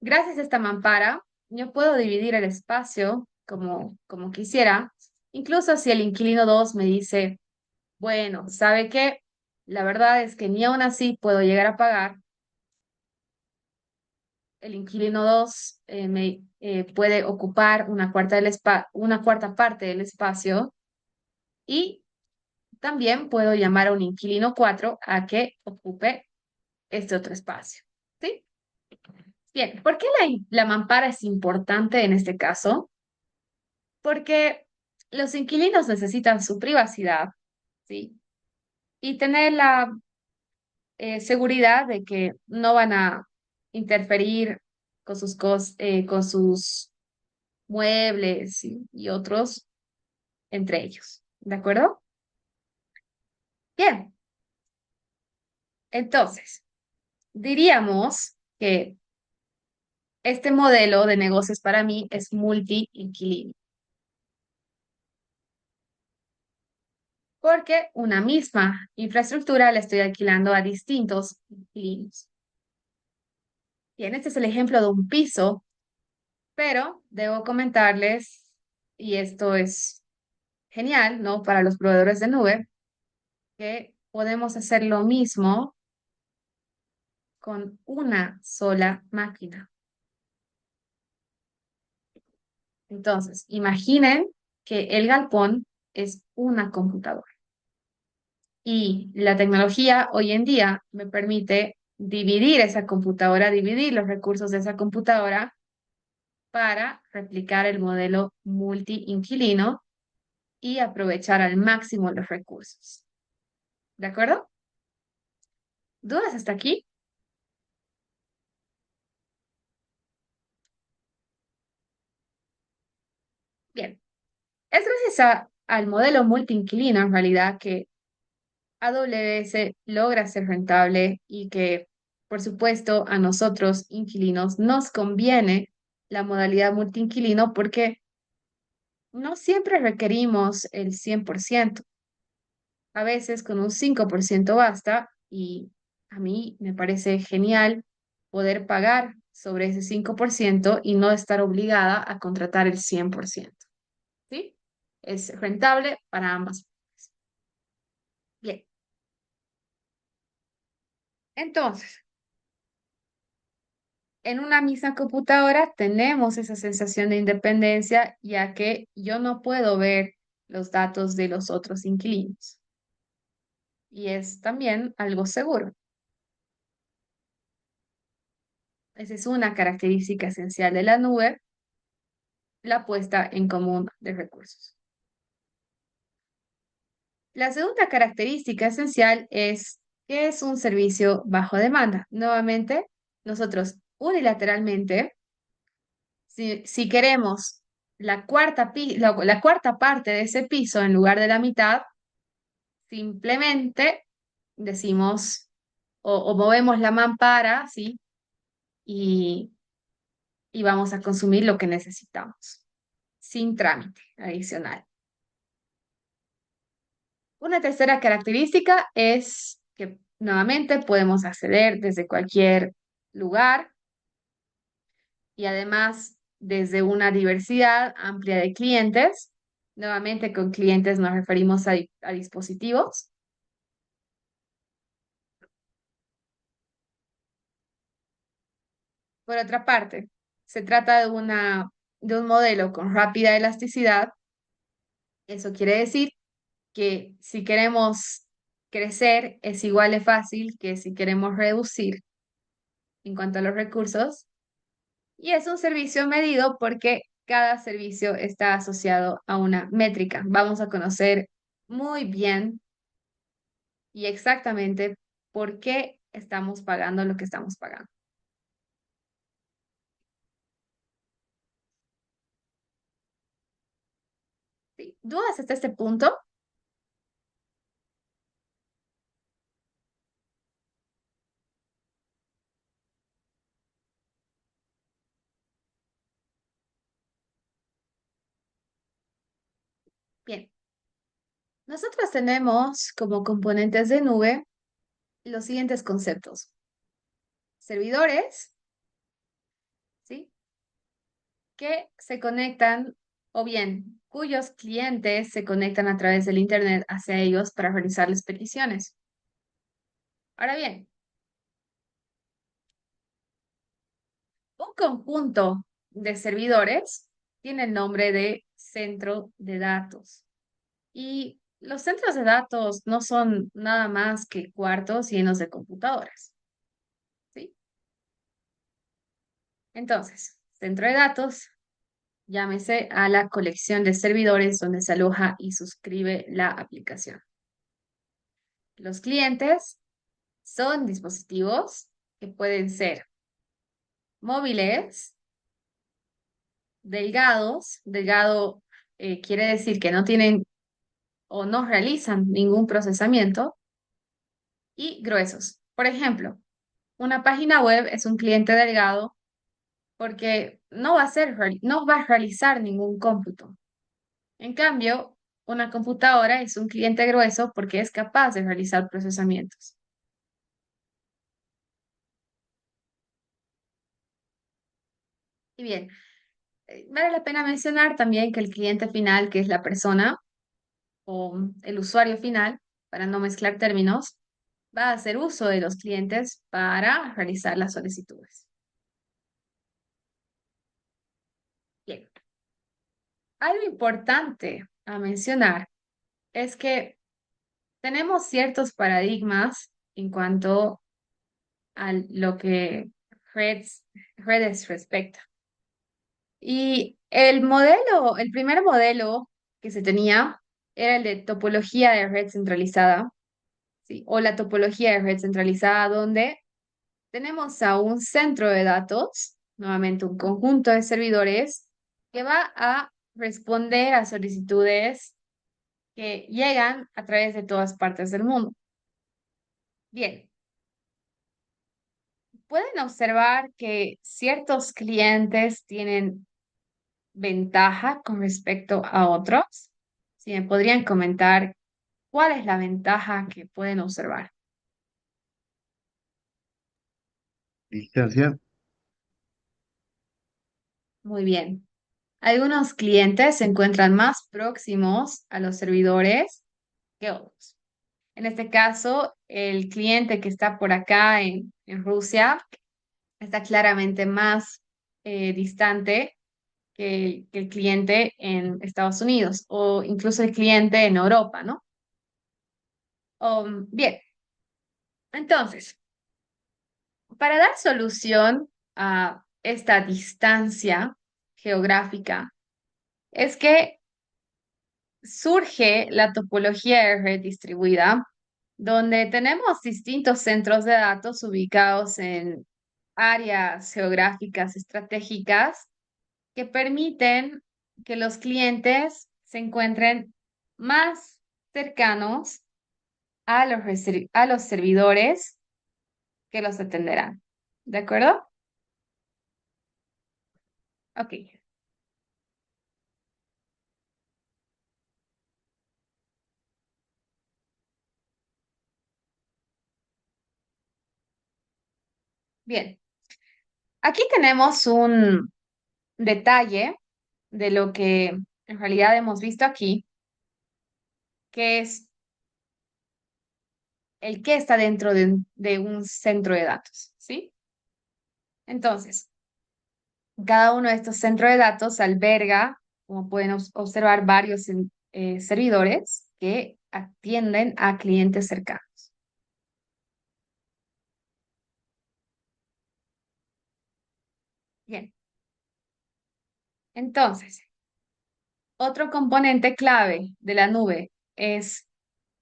Gracias a esta mampara, yo puedo dividir el espacio como quisiera, incluso si el inquilino 2 me dice, bueno, ¿sabe qué? La verdad es que ni aún así puedo llegar a pagar. El inquilino 2 puede ocupar una cuarta parte del espacio y también puedo llamar a un inquilino 4 a que ocupe este otro espacio. ¿Sí? Bien, ¿por qué la mampara es importante en este caso? Porque los inquilinos necesitan su privacidad, ¿sí? Y tener la seguridad de que no van a interferir con sus muebles y otros entre ellos. ¿De acuerdo? Bien, entonces, diríamos que este modelo de negocios para mí es multi-inquilino. porque una misma infraestructura la estoy alquilando a distintos inquilinos. Bien, este es el ejemplo de un piso, pero debo comentarles, y esto es genial, ¿no? Para los proveedores de nube, que podemos hacer lo mismo con una sola máquina. Entonces, imaginen que el galpón es una computadora y la tecnología hoy en día me permite dividir esa computadora, dividir los recursos de esa computadora para replicar el modelo multi-inquilino y aprovechar al máximo los recursos. ¿De acuerdo? ¿Dudas hasta aquí? Bien. Es gracias al modelo multi-inquilino en realidad que AWS logra ser rentable y que, por supuesto, a nosotros, inquilinos, nos conviene la modalidad multi-inquilino porque no siempre requerimos el 100%. A veces con un 5% basta y a mí me parece genial poder pagar sobre ese 5% y no estar obligada a contratar el 100%. ¿Sí? Es rentable para ambas. Bien, entonces, en una misma computadora tenemos esa sensación de independencia, ya que yo no puedo ver los datos de los otros inquilinos. Y es también algo seguro. Esa es una característica esencial de la nube, la puesta en común de recursos. La segunda característica esencial es que es un servicio bajo demanda. Nuevamente, nosotros unilateralmente, si queremos la cuarta parte de ese piso en lugar de la mitad, simplemente decimos o movemos la mampara, ¿sí? Y, y vamos a consumir lo que necesitamos, sin trámite adicional. Una tercera característica es que nuevamente podemos acceder desde cualquier lugar y además desde una diversidad amplia de clientes. Nuevamente con clientes nos referimos a dispositivos. Por otra parte, se trata de un modelo con rápida elasticidad. Eso quiere decir que si queremos crecer es igual de fácil que si queremos reducir en cuanto a los recursos. Y es un servicio medido porque cada servicio está asociado a una métrica. Vamos a conocer muy bien y exactamente por qué estamos pagando lo que estamos pagando. ¿Sí? ¿Dudas hasta este punto? Bien, nosotros tenemos como componentes de nube los siguientes conceptos. Servidores, ¿sí? Que se conectan o bien cuyos clientes se conectan a través del Internet hacia ellos para realizarles peticiones. Ahora bien, un conjunto de servidores tiene el nombre de centro de datos. Y los centros de datos no son nada más que cuartos llenos de computadoras. ¿Sí? Entonces, centro de datos, llámese a la colección de servidores donde se aloja y suscribe la aplicación. Los clientes son dispositivos que pueden ser móviles, delgados. Delgado quiere decir que no tienen o no realizan ningún procesamiento, y gruesos. Por ejemplo, una página web es un cliente delgado porque no va a realizar ningún cómputo. En cambio, Una computadora es un cliente grueso porque es capaz de realizar procesamientos. Y bien, vale la pena mencionar también que el cliente final, que es la persona o el usuario final, para no mezclar términos, va a hacer uso de los clientes para realizar las solicitudes. Bien, algo importante a mencionar es que tenemos ciertos paradigmas en cuanto a lo que redes, redes respecta. Y el primer modelo que se tenía era el de topología de red centralizada, ¿sí? O la topología de red centralizada, donde tenemos a un centro de datos, nuevamente un conjunto de servidores, que va a responder a solicitudes que llegan a través de todas partes del mundo. Bien, pueden observar que ciertos clientes tienen ventaja con respecto a otros. Si me podrían comentar cuál es la ventaja que pueden observar. Distancia. Muy bien. Algunos clientes se encuentran más próximos a los servidores que otros. En este caso, el cliente que está por acá en Rusia está claramente más distante que el cliente en Estados Unidos o incluso el cliente en Europa, ¿no? Bien, entonces, para dar solución a esta distancia geográfica, es que surge la topología de red distribuida, donde tenemos distintos centros de datos ubicados en áreas geográficas estratégicas que permiten que los clientes se encuentren más cercanos a a los servidores que los atenderán. ¿De acuerdo? Ok, bien. Aquí tenemos un detalle de lo que en realidad hemos visto aquí, que es el que está dentro de un centro de datos, ¿sí? Entonces, cada uno de estos centros de datos alberga, como pueden observar, varios servidores que atienden a clientes cercanos. Bien, entonces, otro componente clave de la nube es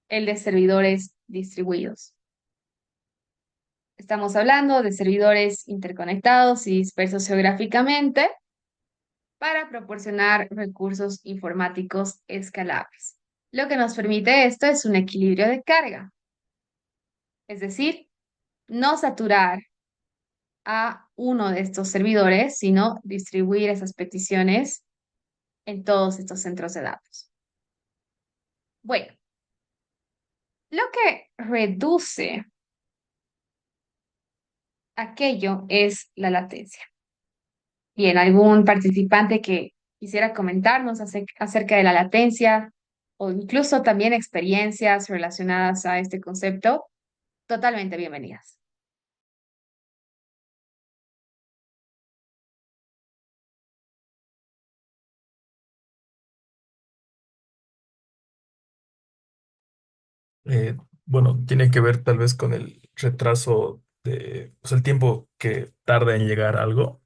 el de servidores distribuidos. Estamos hablando de servidores interconectados y dispersos geográficamente para proporcionar recursos informáticos escalables. Lo que nos permite esto es un equilibrio de carga, es decir, no saturar a uno de estos servidores, sino distribuir esas peticiones en todos estos centros de datos. Bueno, lo que reduce aquello es la latencia. Bien, ¿algún participante que quisiera comentarnos acerca de la latencia o incluso también experiencias relacionadas a este concepto? Totalmente bienvenidas. Eh, bueno, tiene que ver tal vez con el retraso de, pues el tiempo que tarda en llegar algo.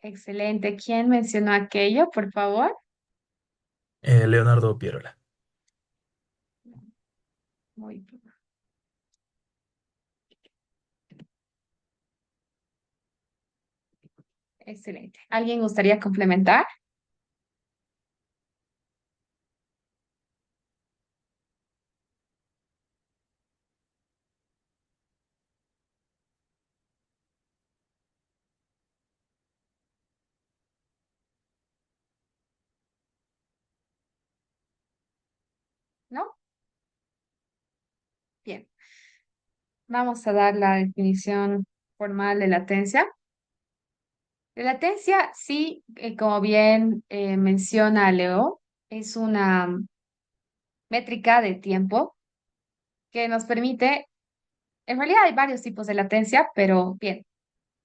Excelente. ¿Quién mencionó aquello, por favor? Leonardo Pierola. Muy bien. Excelente. ¿Alguien gustaría complementar? ¿no? Bien, vamos a dar la definición formal de latencia. La latencia, sí, como bien menciona Leo, es una métrica de tiempo que nos permite, en realidad hay varios tipos de latencia, pero bien,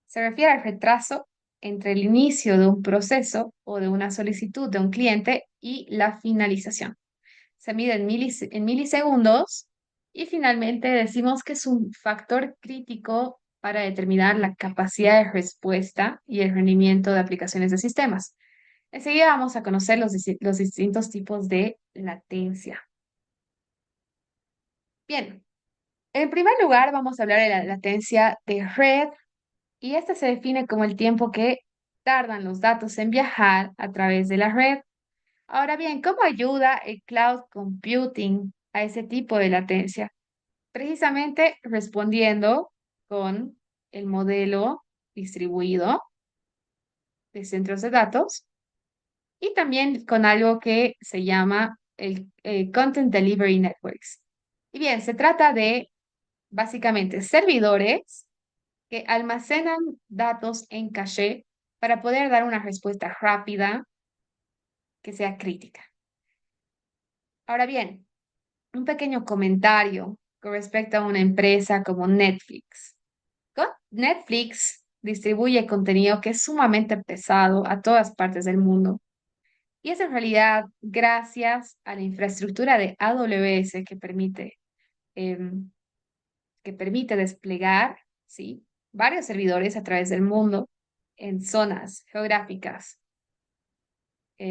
se refiere al retraso entre el inicio de un proceso o de una solicitud de un cliente y la finalización. Se mide en milisegundos y finalmente decimos que es un factor crítico para determinar la capacidad de respuesta y el rendimiento de aplicaciones de sistemas. Enseguida vamos a conocer los distintos tipos de latencia. Bien, en primer lugar vamos a hablar de la latencia de red y esta se define como el tiempo que tardan los datos en viajar a través de la red. Ahora bien, ¿cómo ayuda el cloud computing a ese tipo de latencia? Precisamente respondiendo con el modelo distribuido de centros de datos y también con algo que se llama el Content Delivery Networks. Y bien, se trata de básicamente servidores que almacenan datos en caché para poder dar una respuesta rápida que sea crítica. Ahora bien, un pequeño comentario con respecto a una empresa como Netflix. Netflix distribuye contenido que es sumamente pesado a todas partes del mundo. Y es en realidad gracias a la infraestructura de AWS em, que permite desplegar, ¿sí?, varios servidores a través del mundo en zonas geográficas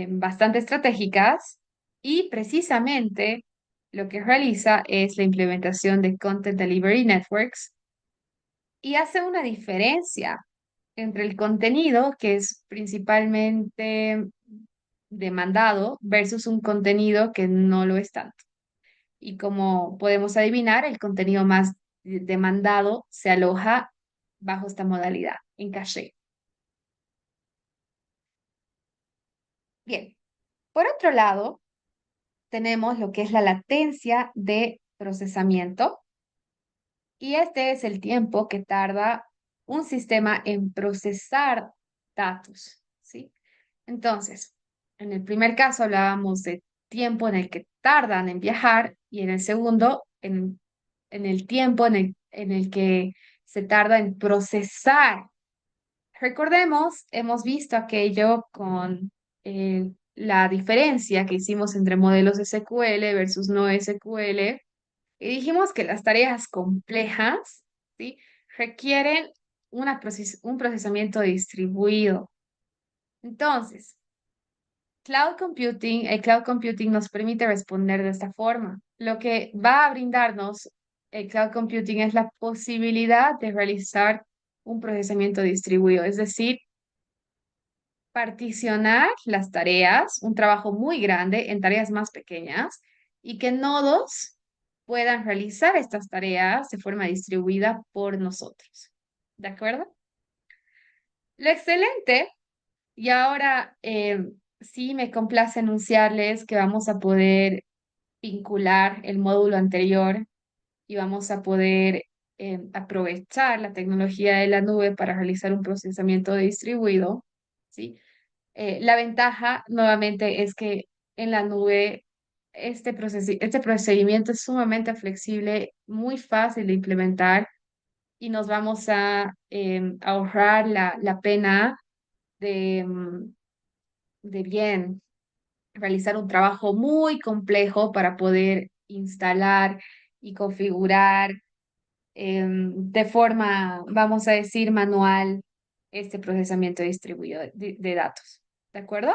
bastante estratégicas y precisamente lo que realiza es la implementación de Content Delivery Networks y hace una diferencia entre el contenido que es principalmente demandado versus un contenido que no lo es tanto. Y como podemos adivinar, el contenido más demandado se aloja bajo esta modalidad, en caché. Bien, por otro lado, tenemos lo que es la latencia de procesamiento y este es el tiempo que tarda un sistema en procesar datos, ¿sí? Entonces, en el primer caso hablábamos de tiempo en el que tardan en viajar y en el segundo, en el tiempo en el que se tarda en procesar. Recordemos, hemos visto aquello con la diferencia que hicimos entre modelos SQL versus no SQL y dijimos que las tareas complejas, ¿sí?, requieren un procesamiento distribuido. Entonces, el cloud computing nos permite responder de esta forma. Lo que va a brindarnos el cloud computing es la posibilidad de realizar un procesamiento distribuido, es decir, particionar las tareas, un trabajo muy grande, en tareas más pequeñas y que nodos puedan realizar estas tareas de forma distribuida por nosotros. ¿De acuerdo? Lo excelente, y ahora sí me complace anunciarles que vamos a poder vincular el módulo anterior y vamos a poder aprovechar la tecnología de la nube para realizar un procesamiento distribuido, ¿sí? La ventaja, nuevamente, es que en la nube este procedimiento es sumamente flexible, muy fácil de implementar y nos vamos a ahorrar la pena de, de bien realizar un trabajo muy complejo para poder instalar y configurar de forma, vamos a decir, manual este procesamiento distribuido de datos. ¿De acuerdo?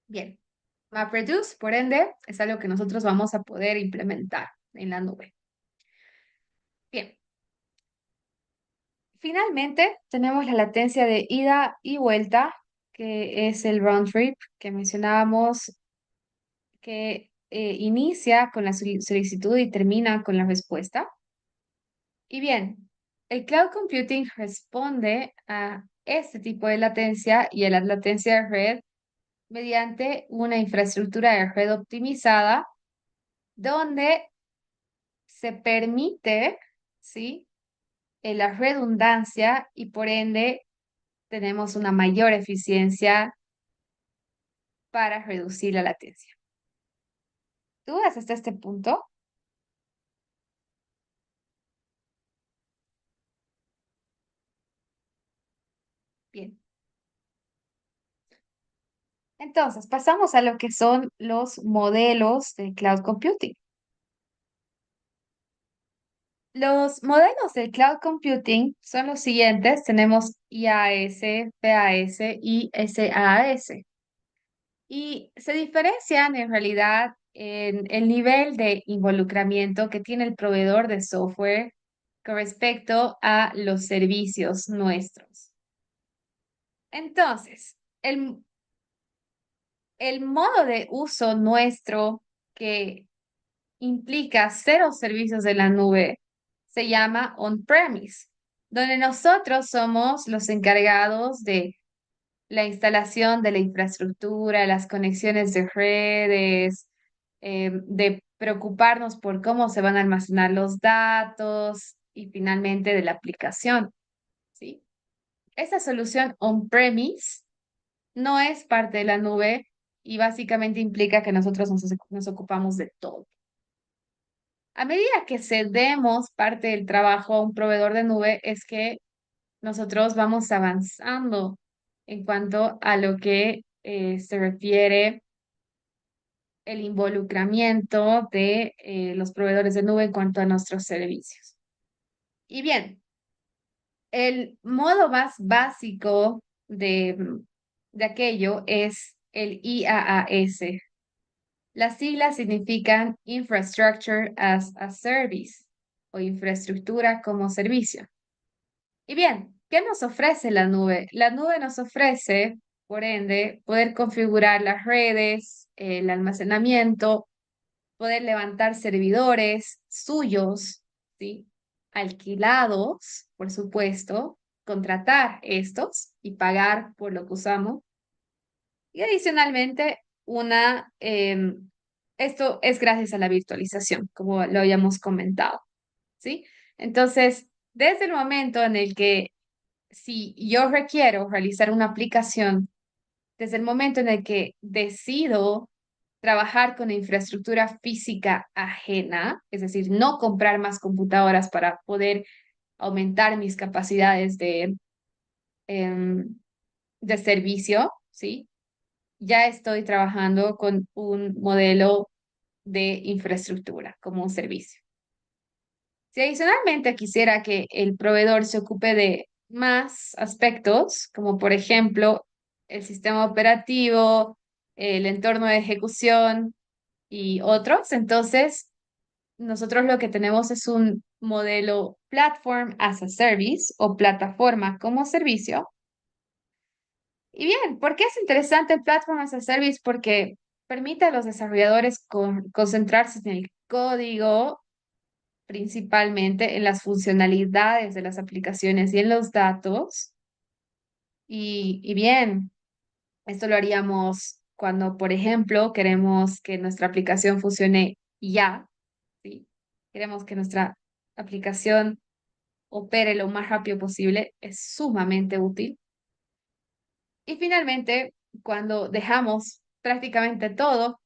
Bien. MapReduce, por ende, es algo que nosotros vamos a poder implementar en la nube. Bien. Finalmente, tenemos la latencia de ida y vuelta, que es el round trip que mencionábamos, que inicia con la solicitud y termina con la respuesta. Y bien, el cloud computing responde a este tipo de latencia y a la latencia de red mediante una infraestructura de red optimizada donde se permite, ¿sí? La redundancia y por ende tenemos una mayor eficiencia para reducir la latencia. ¿Dudas hasta este punto? Bien. Entonces, pasamos a lo que son los modelos de cloud computing. Los modelos de cloud computing son los siguientes. Tenemos IaaS, PaaS y SaaS. Y se diferencian en realidad en el nivel de involucramiento que tiene el proveedor de software con respecto a los servicios nuestros. Entonces, el modo de uso nuestro que implica cero servicios de la nube se llama on-premise, donde nosotros somos los encargados de la instalación de la infraestructura, las conexiones de redes, de preocuparnos por cómo se van a almacenar los datos y finalmente de la aplicación, ¿sí? Esta solución on-premise no es parte de la nube y básicamente implica que nosotros nos ocupamos de todo. A medida que cedemos parte del trabajo a un proveedor de nube, es que nosotros vamos avanzando en cuanto a lo que se refiere el involucramiento de los proveedores de nube en cuanto a nuestros servicios. Y bien, el modo más básico de aquello es el IaaS. Las siglas significan Infrastructure as a Service o infraestructura como servicio. Y bien, ¿qué nos ofrece la nube? La nube nos ofrece, por ende, poder configurar las redes, el almacenamiento, poder levantar servidores suyos, ¿sí? Alquilados, por supuesto, contratar estos y pagar por lo que usamos. Y adicionalmente, esto es gracias a la virtualización, como lo habíamos comentado, ¿sí? Entonces, desde el momento en el que si yo requiero realizar una aplicación, desde el momento en el que decido trabajar con infraestructura física ajena, es decir, no comprar más computadoras para poder aumentar mis capacidades em, de servicio, ¿sí? Ya estoy trabajando con un modelo de infraestructura como un servicio. Si adicionalmente quisiera que el proveedor se ocupe de más aspectos, como por ejemplo el sistema operativo, el entorno de ejecución y otros, entonces nosotros lo que tenemos es un modelo Platform as a Service o plataforma como servicio. Y bien, ¿por qué es interesante el Platform as a Service? Porque permite a los desarrolladores concentrarse en el código principalmente en las funcionalidades de las aplicaciones y en los datos. Y bien, esto lo haríamos cuando, por ejemplo, queremos que nuestra aplicación funcione ya, ¿sí? Queremos que nuestra aplicación opere lo más rápido posible, es sumamente útil. Y finalmente, cuando dejamos prácticamente todo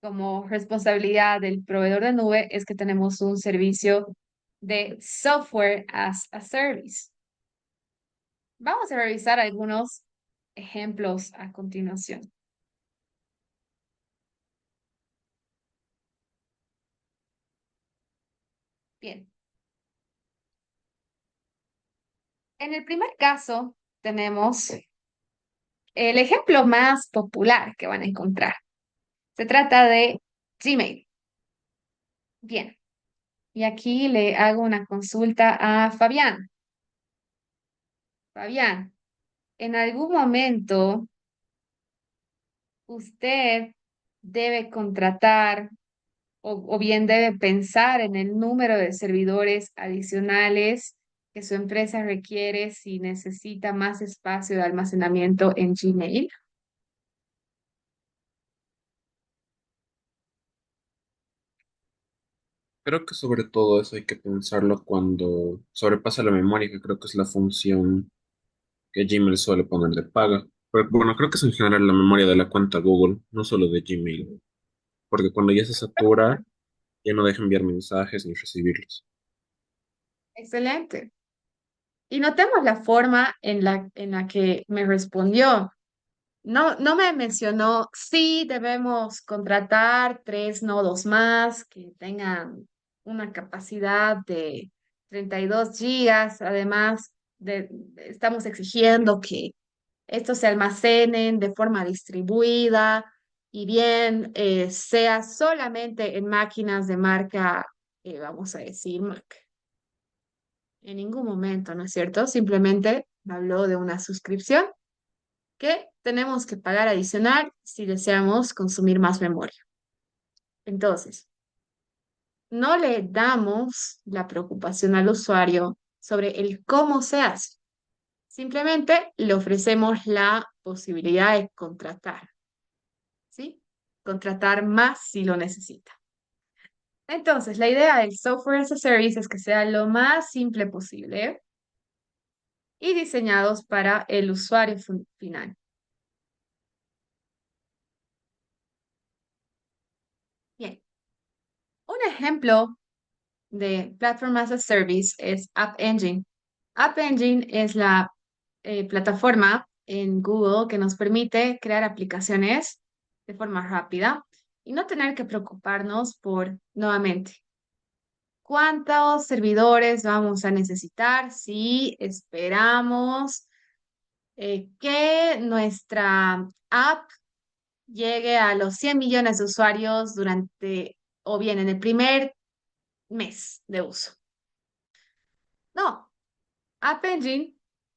como responsabilidad del proveedor de nube, es que tenemos un servicio de software as a service. Vamos a revisar algunos ejemplos a continuación. Bien. En el primer caso, tenemos el ejemplo más popular que van a encontrar. Se trata de Gmail. Bien. Y aquí le hago una consulta a Fabián. Fabián, en algún momento usted debe contratar o bien debe pensar en el número de servidores adicionales que su empresa requiere si necesita más espacio de almacenamiento en Gmail? Creo que sobre todo eso hay que pensarlo cuando sobrepasa la memoria, que creo que es la función que Gmail suele poner de paga. Pero bueno, creo que es en general la memoria de la cuenta Google, no solo de Gmail, porque cuando ya se satura, ya no deja enviar mensajes ni recibirlos. Excelente. Y notemos la forma en la que me respondió. No, no me mencionó si debemos contratar 3 nodos más que tengan una capacidad de 32 gigas. Además, estamos exigiendo que estos se almacenen de forma distribuida y bien sea solamente en máquinas de marca, vamos a decir, Mac. En ningún momento, ¿no es cierto? Simplemente habló de una suscripción que tenemos que pagar adicional si deseamos consumir más memoria. Entonces, no le damos la preocupación al usuario sobre el cómo se hace. Simplemente le ofrecemos la posibilidad de contratar, ¿sí? Contratar más si lo necesita. Entonces, la idea del software as a service es que sea lo más simple posible y diseñados para el usuario final. Bien, un ejemplo de Platform as a Service es App Engine. App Engine es la plataforma en Google que nos permite crear aplicaciones de forma rápida y no tener que preocuparnos por, nuevamente, cuántos servidores vamos a necesitar si esperamos que nuestra app llegue a los 100 millones de usuarios durante, o bien en el primer mes de uso. No, App Engine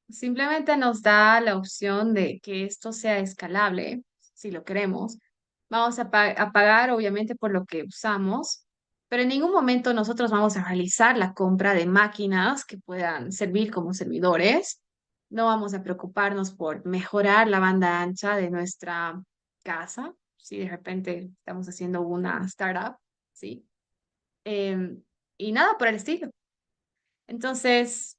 simplemente nos da la opción de que esto sea escalable, si lo queremos. Vamos a pagar, obviamente, por lo que usamos, pero en ningún momento nosotros vamos a realizar la compra de máquinas que puedan servir como servidores. No vamos a preocuparnos por mejorar la banda ancha de nuestra casa, si de repente estamos haciendo una startup, ¿sí? Em, y nada por el estilo. Entonces,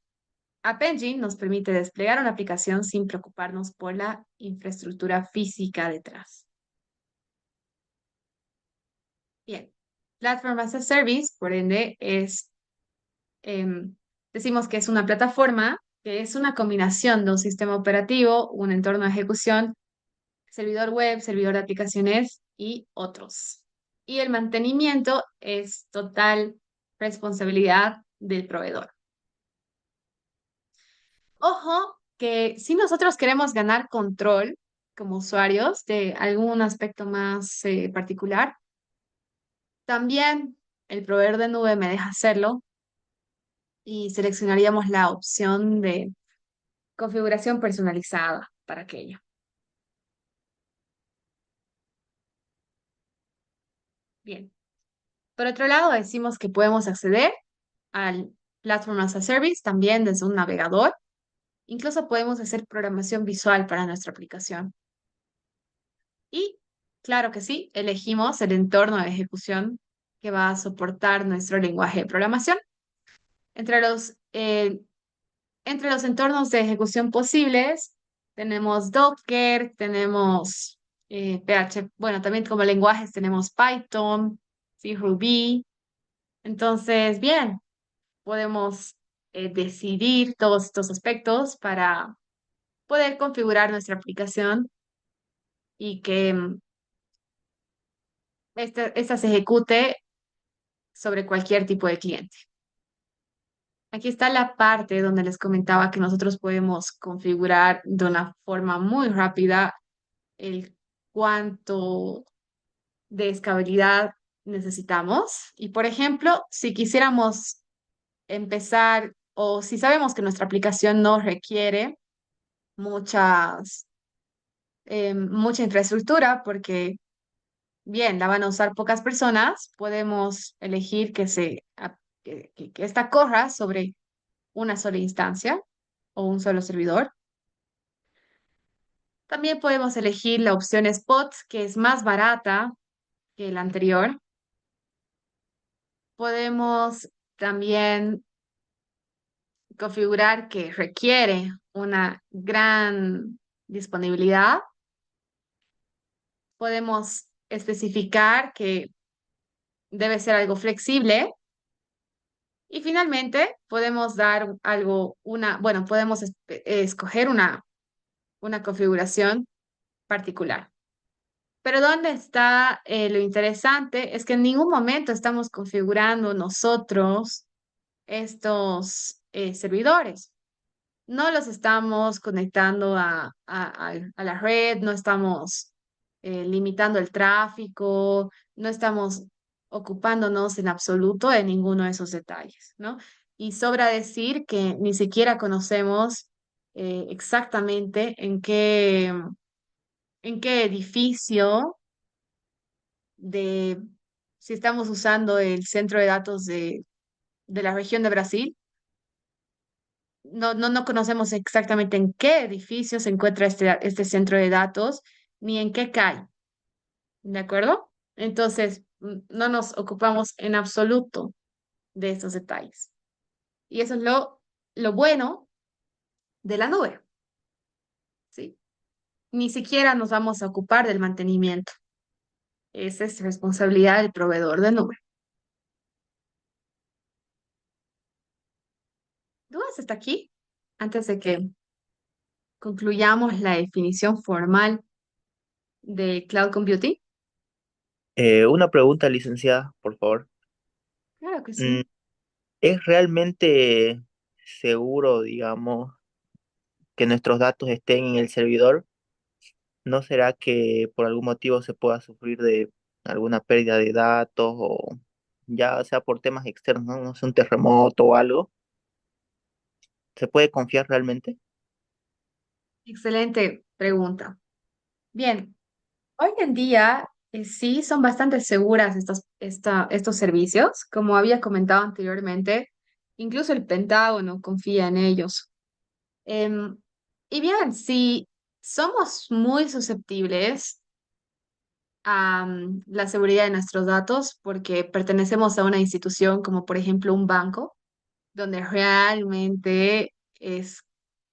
App Engine nos permite desplegar una aplicación sin preocuparnos por la infraestructura física detrás. Bien, Platform as a Service, por ende, decimos que es una plataforma que es una combinación de un sistema operativo, un entorno de ejecución, servidor web, servidor de aplicaciones y otros. Y el mantenimiento es total responsabilidad del proveedor. Ojo que si nosotros queremos ganar control como usuarios de algún aspecto más particular, también el proveedor de nube me deja hacerlo y seleccionaríamos la opción de configuración personalizada para aquello. Bien. Por otro lado, decimos que podemos acceder al Platform as a Service también desde un navegador. Incluso podemos hacer programación visual para nuestra aplicación. Y claro que sí, elegimos el entorno de ejecución que va a soportar nuestro lenguaje de programación. Entre los entornos de ejecución posibles, tenemos Docker, tenemos PH, bueno, también como lenguajes tenemos Python, sí, Ruby. Entonces, bien, podemos decidir todos estos aspectos para poder configurar nuestra aplicación y que esta se ejecute sobre cualquier tipo de cliente. Aquí está la parte donde les comentaba que nosotros podemos configurar de una forma muy rápida el cuánto de escalabilidad necesitamos. Y por ejemplo, si quisiéramos empezar o si sabemos que nuestra aplicación no requiere mucha infraestructura porque bien, la van a usar pocas personas, podemos elegir que esta corra sobre una sola instancia o un solo servidor. También podemos elegir la opción Spot, que es más barata que la anterior. Podemos también configurar que requiere una gran disponibilidad. Podemos especificar que debe ser algo flexible. Y finalmente podemos dar algo, bueno, podemos escoger una configuración particular. Pero ¿dónde está lo interesante? Es que en ningún momento estamos configurando nosotros estos servidores. No los estamos conectando a la red, no estamos limitando el tráfico, no estamos ocupándonos en absoluto de ninguno de esos detalles, ¿no? Y sobra decir que ni siquiera conocemos exactamente en qué edificio de, si estamos usando el centro de datos de la región de Brasil. No conocemos exactamente en qué edificio se encuentra este centro de datos, ni en qué calle, ¿de acuerdo? Entonces, no nos ocupamos en absoluto de estos detalles. Y eso es lo bueno de la nube, ¿sí? Ni siquiera nos vamos a ocupar del mantenimiento. Esa es responsabilidad del proveedor de nube. ¿Dudas hasta aquí? Antes de que concluyamos la definición formal de cloud computing. Una pregunta, licenciada, por favor. Claro que Mm, sí. ¿Es realmente seguro, digamos, que nuestros datos estén en el servidor? ¿No será que por algún motivo se pueda sufrir de alguna pérdida de datos o ya sea por temas externos, no, no sé, un terremoto o algo? ¿Se puede confiar realmente? Excelente pregunta. Bien, hoy en día sí son bastante seguras estos servicios. Como había comentado anteriormente, incluso el Pentágono confía en ellos. Em, y bien, si somos muy susceptibles a la seguridad de nuestros datos porque pertenecemos a una institución como por ejemplo un banco, donde realmente es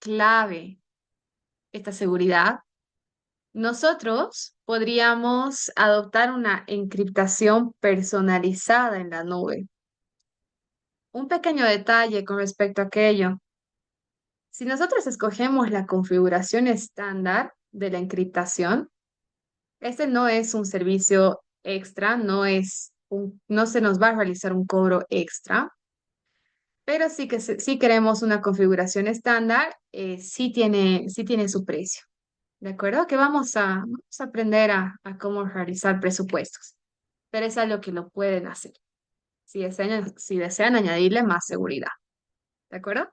clave esta seguridad. Nosotros podríamos adoptar una encriptación personalizada en la nube. Un pequeño detalle con respecto a aquello. Si nosotros escogemos la configuración estándar de la encriptación, este no es un servicio extra, no se nos va a realizar un cobro extra, pero sí que si queremos una configuración estándar, sí tiene su precio. ¿De acuerdo? Que vamos a aprender a cómo realizar presupuestos, pero es algo que lo pueden hacer si desean añadirle más seguridad. ¿De acuerdo?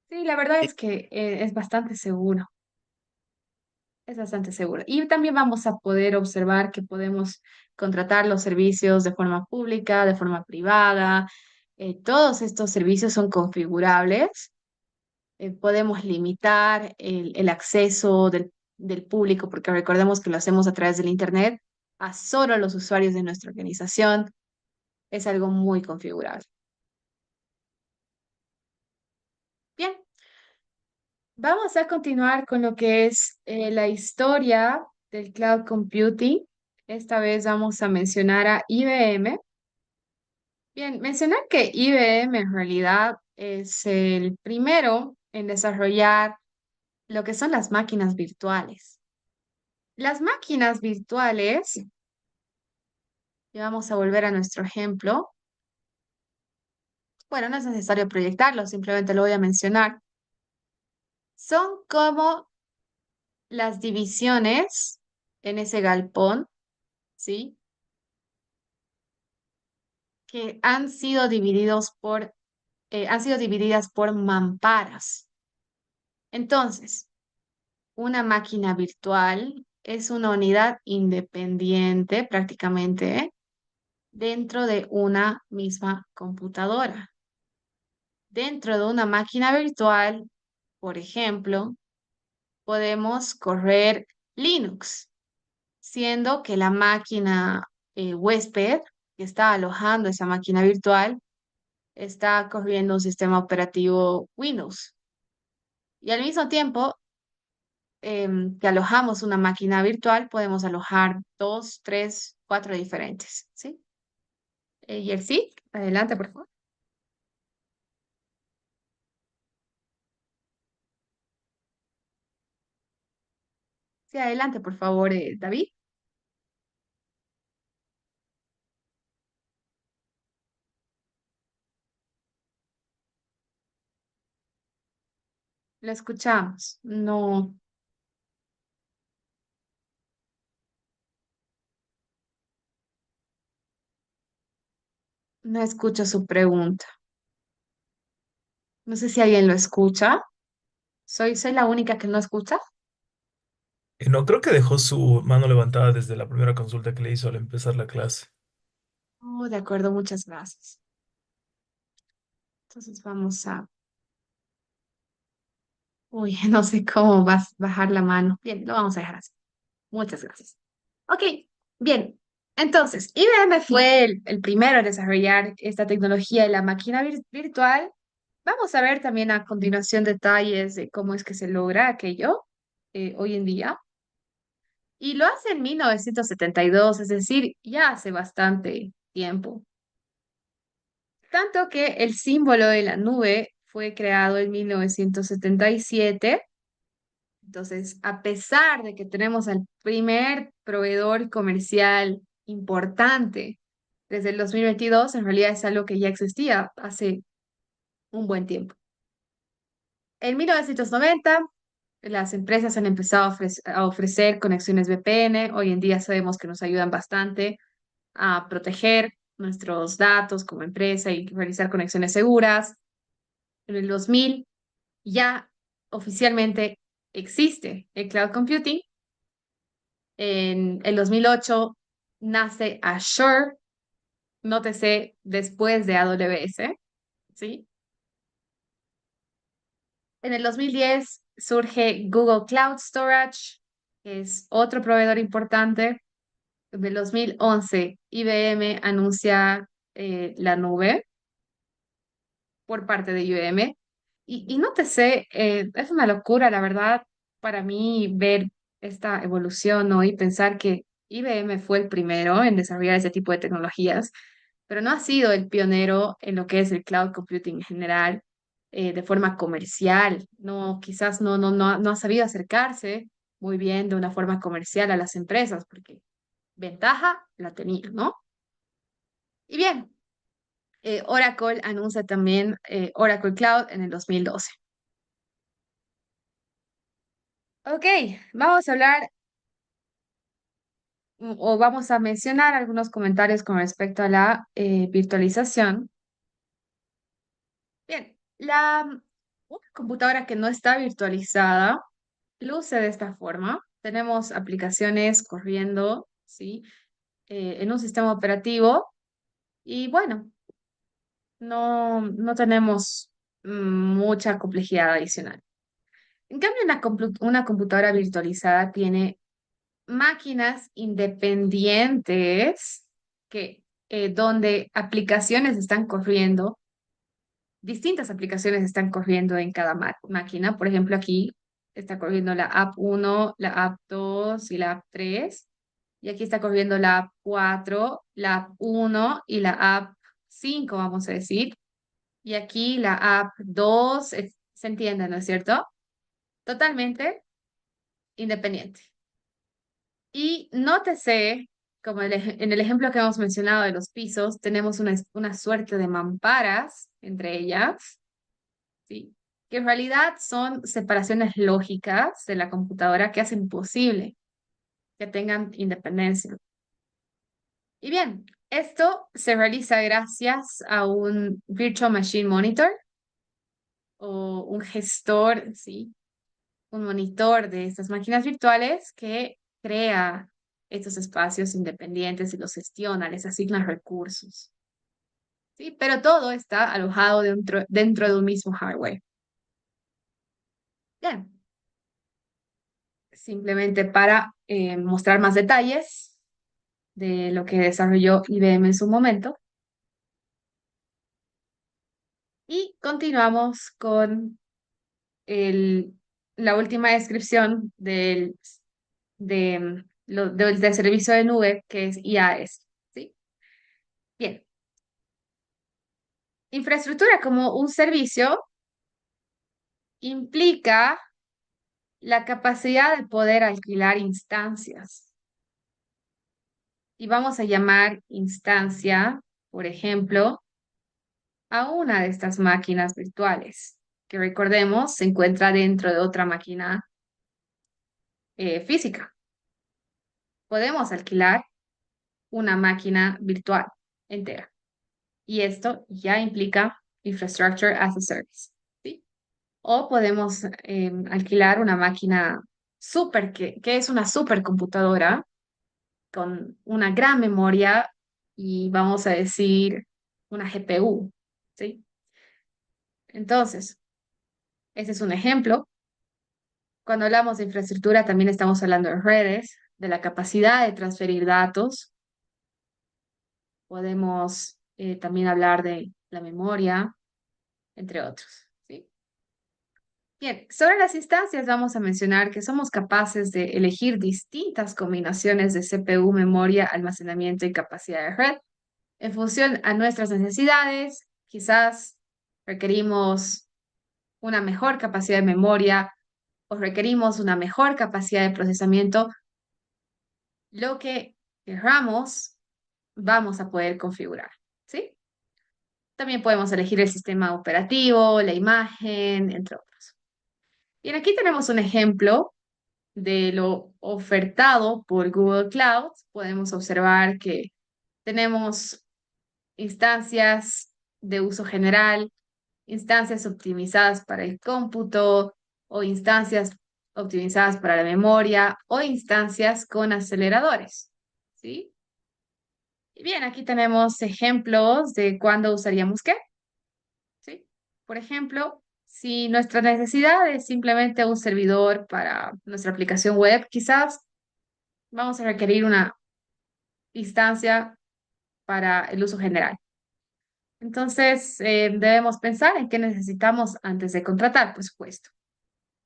Sí, la verdad Sí, es que es bastante seguro, es bastante seguro. Y también vamos a poder observar que podemos contratar los servicios de forma pública, de forma privada. Todos estos servicios son configurables. Podemos limitar el acceso del público, porque recordemos que lo hacemos a través del Internet, a solo los usuarios de nuestra organización. Es algo muy configurable. Bien, vamos a continuar con lo que es la historia del cloud computing. Esta vez vamos a mencionar a IBM. Bien, mencionar que IBM en realidad es el primero en desarrollar lo que son las máquinas virtuales. Las máquinas virtuales, y vamos a volver a nuestro ejemplo. Bueno, no es necesario proyectarlo, simplemente lo voy a mencionar. Son como las divisiones en ese galpón, ¿sí? Que han sido divididas por mamparas. Entonces, una máquina virtual es una unidad independiente prácticamente dentro de una misma computadora. Dentro de una máquina virtual, por ejemplo, podemos correr Linux, siendo que la máquina huésped que está alojando esa máquina virtual está corriendo un sistema operativo Windows. Y al mismo tiempo que alojamos una máquina virtual, podemos alojar dos, tres, cuatro diferentes, ¿sí? Jersey, adelante, por favor. Sí, adelante, por favor, David. La escuchamos. No, no escucho su pregunta. No sé si alguien lo escucha. ¿Soy la única que no escucha? No, creo que dejó su mano levantada desde la primera consulta que le hizo al empezar la clase. Oh, de acuerdo, muchas gracias. Entonces vamos a... Uy, no sé cómo vas a bajar la mano. Bien, lo vamos a dejar así. Muchas gracias. Ok, bien. Entonces, IBM fue el primero en desarrollar esta tecnología de la máquina virtual. Vamos a ver también a continuación detalles de cómo es que se logra aquello hoy en día. Y lo hace en 1972, es decir, ya hace bastante tiempo. Tanto que el símbolo de la nube fue creado en 1977. Entonces, a pesar de que tenemos al primer proveedor comercial importante desde el 2022, en realidad es algo que ya existía hace un buen tiempo. En 1990, las empresas han empezado a ofrecer conexiones VPN. Hoy en día sabemos que nos ayudan bastante a proteger nuestros datos como empresa y realizar conexiones seguras. En el 2000 ya oficialmente existe el cloud computing. En el 2008 nace Azure, nótese después de AWS, ¿sí? En el 2010 surge Google Cloud Storage, que es otro proveedor importante. En el 2011 IBM anuncia la nube por parte de IBM. Y nótese, es una locura, la verdad, para mí ver esta evolución, ¿no? Y pensar que IBM fue el primero en desarrollar ese tipo de tecnologías, pero no ha sido el pionero en lo que es el cloud computing en general, de forma comercial. No, quizás no ha sabido acercarse muy bien de una forma comercial a las empresas, porque ventaja la tenía, ¿no? Y bien, Oracle anuncia también Oracle Cloud en el 2012. Ok, vamos a hablar o vamos a mencionar algunos comentarios con respecto a la virtualización. Bien, una computadora que no está virtualizada luce de esta forma. Tenemos aplicaciones corriendo, ¿sí? En un sistema operativo y bueno, no tenemos mucha complejidad adicional. En cambio, una computadora virtualizada tiene máquinas independientes que, donde aplicaciones están corriendo, distintas aplicaciones están corriendo en cada máquina. Por ejemplo, aquí está corriendo la app 1, la app 2 y la app 3. Y aquí está corriendo la app 4, la app 1 y la app 5, vamos a decir. Y aquí la app 2, se entiende, ¿no es cierto? Totalmente independiente. Y nótese, como en el ejemplo que hemos mencionado de los pisos, tenemos una suerte de mamparas entre ellas, ¿sí? Que en realidad son separaciones lógicas de la computadora que hacen posible que tengan independencia. Y bien, esto se realiza gracias a un Virtual Machine Monitor o un gestor, ¿sí? Un monitor de estas máquinas virtuales que crea estos espacios independientes y los gestiona, les asigna recursos. ¿Sí? Pero todo está alojado dentro de un mismo hardware. Bien, simplemente para mostrar más detalles de lo que desarrolló IBM en su momento. Y continuamos con la última descripción del servicio de nube, que es IaaS. ¿Sí? Bien, infraestructura como un servicio implica la capacidad de poder alquilar instancias. Y vamos a llamar instancia, por ejemplo, a una de estas máquinas virtuales, que recordemos se encuentra dentro de otra máquina física. Podemos alquilar una máquina virtual entera. Y esto ya implica Infrastructure as a Service. ¿Sí? O podemos alquilar una máquina super, que es una supercomputadora con una gran memoria y vamos a decir una GPU. ¿Sí? Entonces, ese es un ejemplo. Cuando hablamos de infraestructura, también estamos hablando de redes, de la capacidad de transferir datos. Podemos también hablar de la memoria, entre otros. ¿Sí? Bien, sobre las instancias vamos a mencionar que somos capaces de elegir distintas combinaciones de CPU, memoria, almacenamiento y capacidad de red en función a nuestras necesidades. Quizás requerimos una mejor capacidad de memoria o requerimos una mejor capacidad de procesamiento. Lo que querramos, vamos a poder configurar. ¿Sí? También podemos elegir el sistema operativo, la imagen, entre otros. Bien, aquí tenemos un ejemplo de lo ofertado por Google Cloud. Podemos observar que tenemos instancias de uso general, instancias optimizadas para el cómputo o instancias optimizadas para la memoria o instancias con aceleradores. ¿Sí? Y bien, aquí tenemos ejemplos de cuándo usaríamos qué. ¿Sí? Por ejemplo, si nuestra necesidad es simplemente un servidor para nuestra aplicación web, quizás vamos a requerir una instancia para el uso general. Entonces, debemos pensar en qué necesitamos antes de contratar, por supuesto.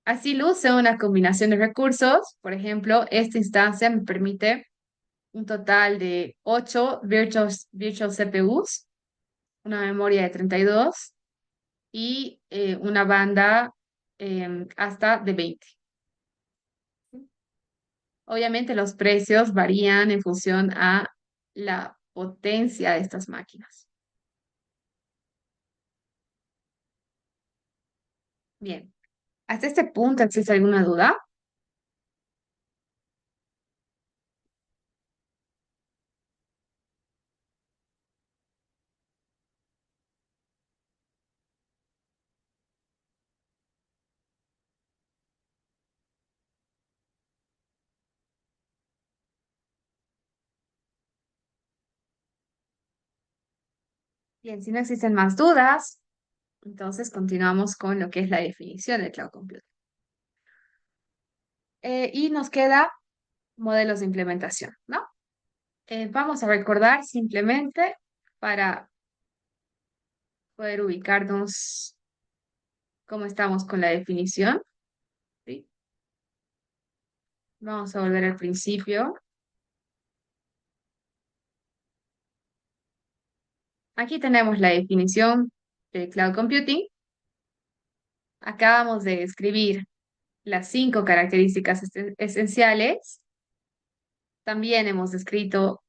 Así luce una combinación de recursos. Por ejemplo, esta instancia me permite un total de 8 virtual CPUs, una memoria de 32 y una banda hasta de 20. Obviamente los precios varían en función a la potencia de estas máquinas. Bien, ¿hasta este punto existe alguna duda? Bien, si no existen más dudas, entonces continuamos con lo que es la definición de cloud computing. Y nos queda modelos de implementación, ¿no? Vamos a recordar simplemente para poder ubicarnos cómo estamos con la definición. ¿Sí? Vamos a volver al principio. Aquí tenemos la definición de cloud computing. Acabamos de escribir las 5 características esenciales. También hemos descrito,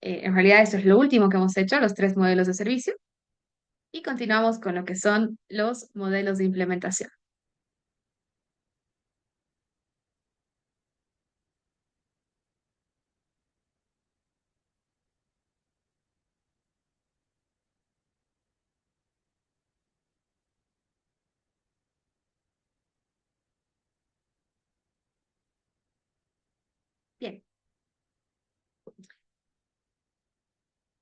en realidad esto es lo último que hemos hecho, los 3 modelos de servicio. Y continuamos con lo que son los modelos de implementación. Bien,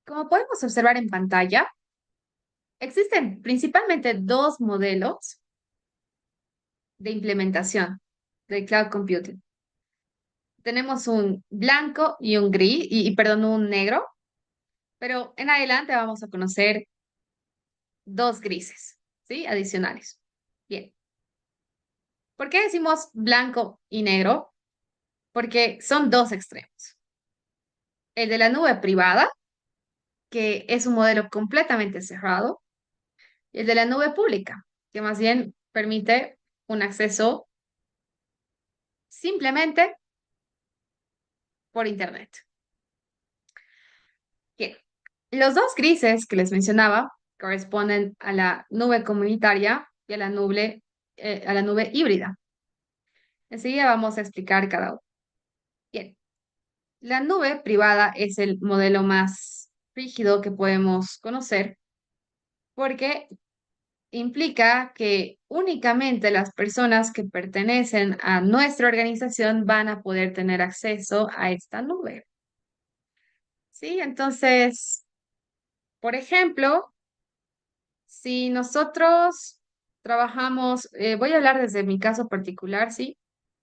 Como podemos observar en pantalla, existen principalmente dos modelos de implementación del cloud computing. Tenemos un blanco y un gris, perdón, un negro, pero en adelante vamos a conocer dos grises, ¿sí? Adicionales. Bien. ¿Por qué decimos blanco y negro? Porque son dos extremos. El de la nube privada, que es un modelo completamente cerrado, y el de la nube pública, que más bien permite un acceso simplemente por Internet. Bien, los dos grises que les mencionaba corresponden a la nube comunitaria y a la nube híbrida. Enseguida vamos a explicar cada uno. Bien, la nube privada es el modelo más rígido que podemos conocer porque implica que únicamente las personas que pertenecen a nuestra organización van a poder tener acceso a esta nube. ¿Sí? Entonces, por ejemplo, si nosotros trabajamos, voy a hablar desde mi caso particular, ¿sí?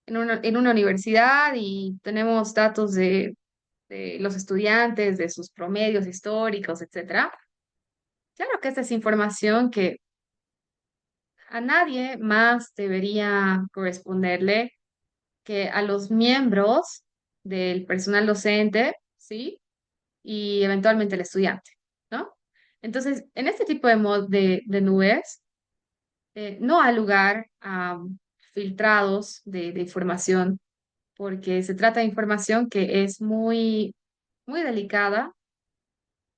En una universidad y tenemos datos de los estudiantes, de sus promedios históricos, etcétera. Claro que esta es información que a nadie más debería corresponderle que a los miembros del personal docente, ¿sí? Y eventualmente el estudiante, ¿no? Entonces, en este tipo de nubes, no hay lugar a filtrados de información, porque se trata de información que es muy, muy delicada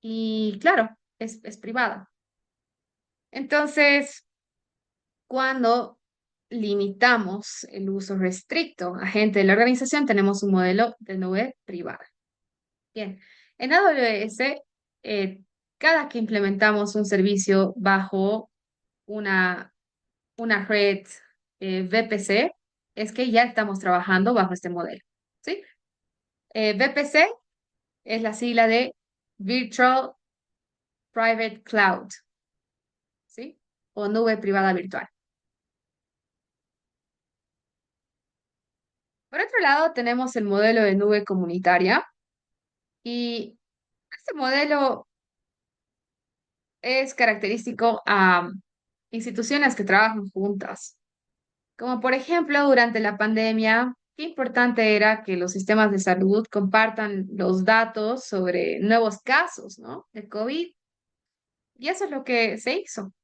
y, claro, es privada. Entonces, cuando limitamos el uso restricto a gente de la organización, tenemos un modelo de nube privada. Bien, en AWS, eh, cada que implementamos un servicio bajo una, una red VPC, es que ya estamos trabajando bajo este modelo, ¿sí? VPC es la sigla de Virtual Private Cloud, ¿sí? O nube privada virtual. Por otro lado, tenemos el modelo de nube comunitaria y este modelo es característico a instituciones que trabajan juntas. Como por ejemplo, durante la pandemia, qué importante era que los sistemas de salud compartan los datos sobre nuevos casos, ¿no? De COVID. Y eso es lo que se hizo.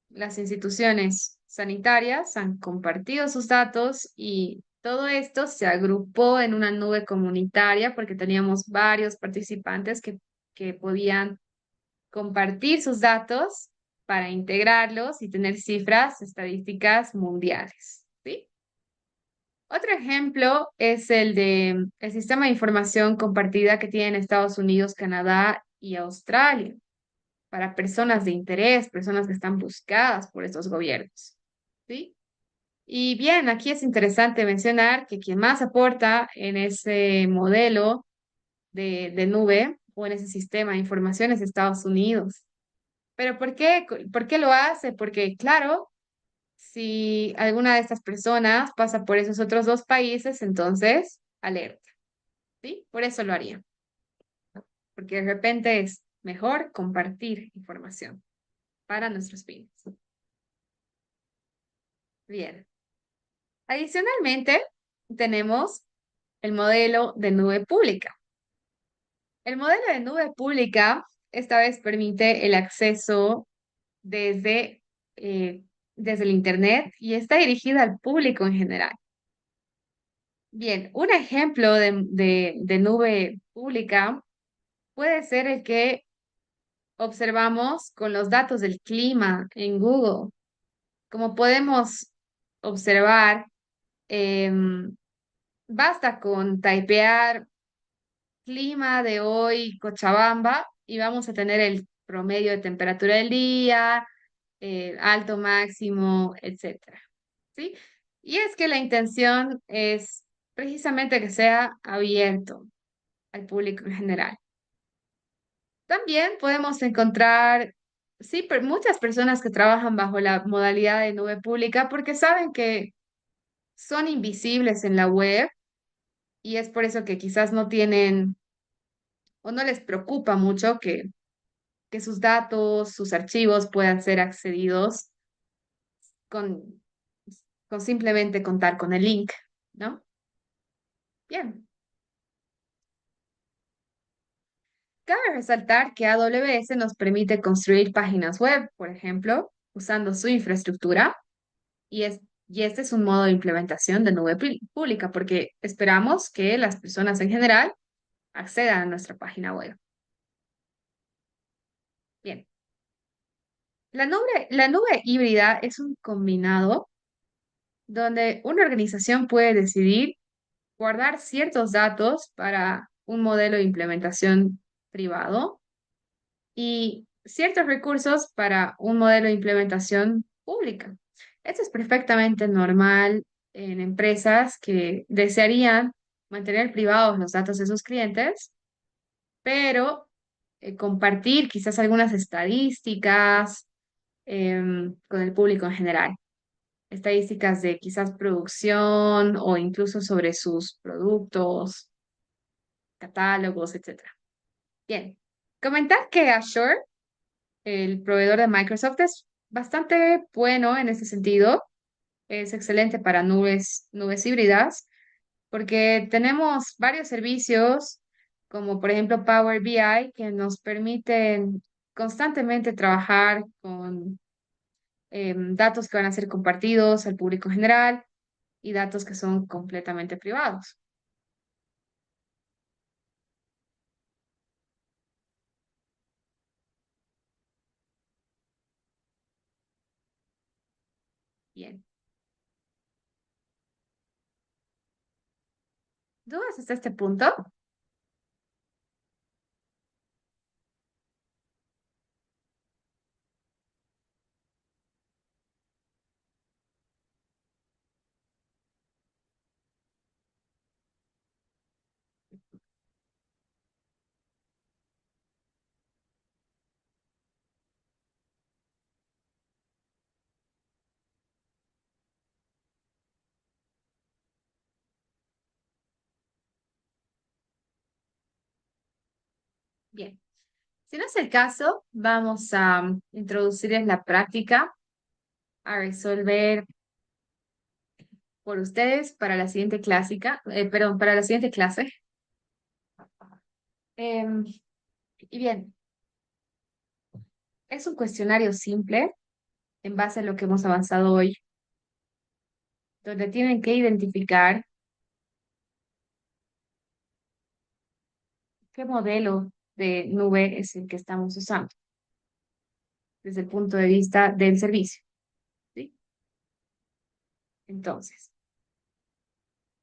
Las instituciones sanitarias han compartido sus datos y todo esto se agrupó en una nube comunitaria porque teníamos varios participantes que podían compartir sus datos para integrarlos y tener cifras estadísticas mundiales, ¿sí? Otro ejemplo es el sistema de información compartida que tienen Estados Unidos, Canadá y Australia para personas de interés, personas que están buscadas por estos gobiernos, ¿sí? Y bien, aquí es interesante mencionar que quien más aporta en ese modelo de nube o en ese sistema de información es Estados Unidos. ¿Pero por qué? ¿Por qué lo hace? Porque, claro, si alguna de estas personas pasa por esos otros dos países, entonces, alerta, ¿sí? Por eso lo haría, porque de repente es mejor compartir información para nuestros fines. Bien. Adicionalmente, tenemos el modelo de nube pública. El modelo de nube pública esta vez permite el acceso desde, eh, desde el Internet y está dirigida al público en general. Bien, un ejemplo de nube pública puede ser el que observamos con los datos del clima en Google. Como podemos observar, em, basta con typear clima de hoy Cochabamba y vamos a tener el promedio de temperatura del día, alto, máximo, etcétera. ¿Sí? Y es que la intención es precisamente que sea abierto al público en general. También podemos encontrar, sí, muchas personas que trabajan bajo la modalidad de nube pública porque saben que son invisibles en la web y es por eso que quizás no tienen o no les preocupa mucho que sus datos, sus archivos puedan ser accedidos con, con simplemente contar con el link, ¿no? Bien. Cabe resaltar que AWS nos permite construir páginas web, por ejemplo, usando su infraestructura, y, y este es un modo de implementación de nube pública, porque esperamos que las personas en general accedan a nuestra página web. Bien. La nube híbrida es un combinado donde una organización puede decidir guardar ciertos datos para un modelo de implementación privado y ciertos recursos para un modelo de implementación pública. Esto es perfectamente normal en empresas que desearían mantener privados los datos de sus clientes, pero compartir quizás algunas estadísticas con el público en general. Estadísticas de quizás producción o incluso sobre sus productos, catálogos, etcétera. Bien, comentar que Azure, el proveedor de Microsoft, es bastante bueno en ese sentido. Es excelente para nubes híbridas, porque tenemos varios servicios, como por ejemplo Power BI, que nos permiten constantemente trabajar con datos que van a ser compartidos al público en general y datos que son completamente privados. Bien. ¿Dudas hasta este punto? Bien. Si no es el caso, vamos a introducirles la práctica a resolver por ustedes para la siguiente perdón, para la siguiente clase. Em, y bien, es un cuestionario simple en base a lo que hemos avanzado hoy, donde tienen que identificar qué modelo de nube es el que estamos usando desde el punto de vista del servicio, ¿sí? Entonces,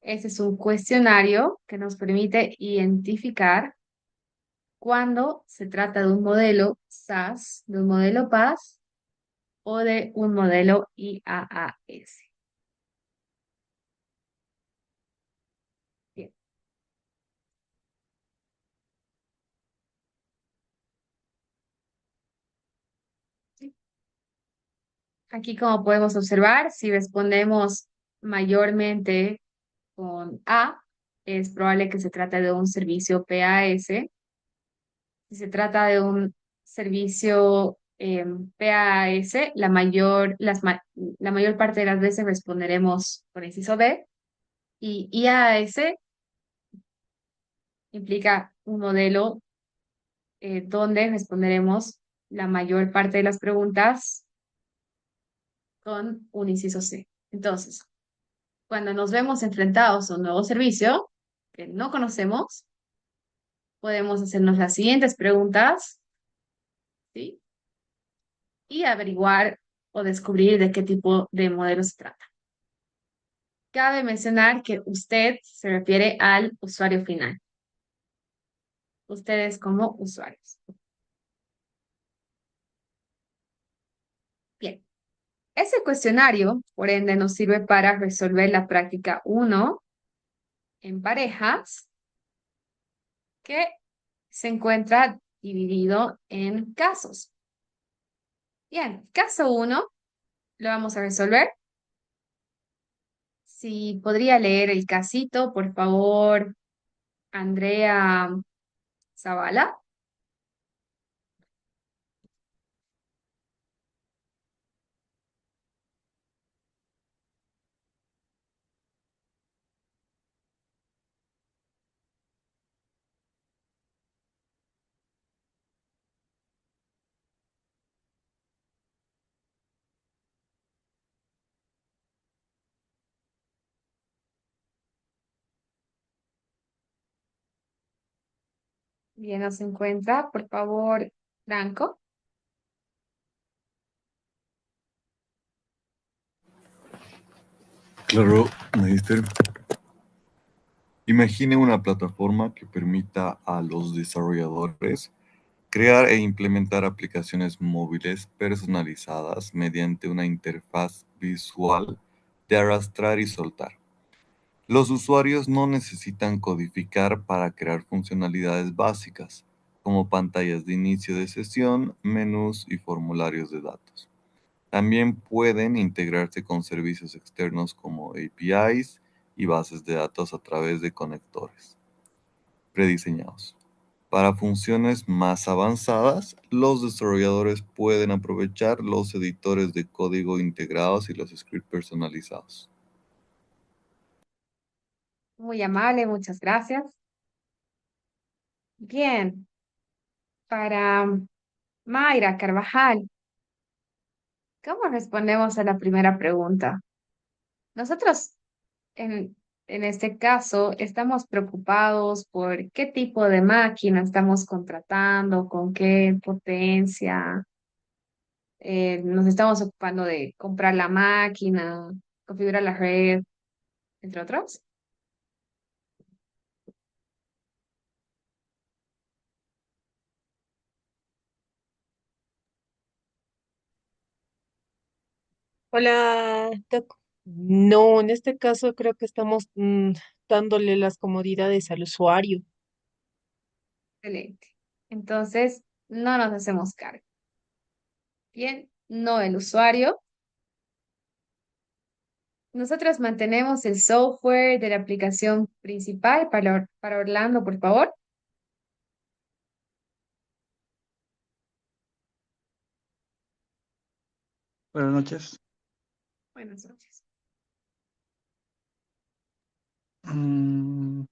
ese es un cuestionario que nos permite identificar cuando se trata de un modelo SaaS, de un modelo PaaS o de un modelo IaaS. Bien. ¿Sí? Aquí, como podemos observar, si respondemos mayormente con A, es probable que se trate de un servicio PaaS. Si se trata de un servicio PaaS, la mayor parte de las veces responderemos con inciso B. Y IaaS implica un modelo donde responderemos la mayor parte de las preguntas con un inciso C. Entonces, cuando nos vemos enfrentados a un nuevo servicio que no conocemos, podemos hacernos las siguientes preguntas, ¿sí? Y averiguar o descubrir de qué tipo de modelo se trata. Cabe mencionar que usted se refiere al usuario final. Ustedes como usuarios. Bien. Ese cuestionario, por ende, nos sirve para resolver la práctica 1 en parejas, que se encuentra dividido en casos. Bien, caso uno lo vamos a resolver. Si podría leer el casito, por favor, Andrea Zavala. Bien, nos encuentra, por favor, Franco. Claro, Magister. Imagine una plataforma que permita a los desarrolladores crear e implementar aplicaciones móviles personalizadas mediante una interfaz visual de arrastrar y soltar. Los usuarios no necesitan codificar para crear funcionalidades básicas, como pantallas de inicio de sesión, menús y formularios de datos. También pueden integrarse con servicios externos como APIs y bases de datos a través de conectores prediseñados. Para funciones más avanzadas, los desarrolladores pueden aprovechar los editores de código integrados y los scripts personalizados. Muy amable, muchas gracias. Bien, para Mayra Carvajal, ¿cómo respondemos a la primera pregunta? Nosotros, en, en este caso, estamos preocupados por qué tipo de máquina estamos contratando, con qué potencia. Nos estamos ocupando de comprar la máquina, configurar la red, entre otros. Hola, Doc. No, en este caso creo que estamos dándole las comodidades al usuario. Excelente. Entonces, no nos hacemos cargo. Bien, no el usuario. Nosotros mantenemos el software de la aplicación principal para Orlando, por favor. Buenas noches. Buenas noches. Mm,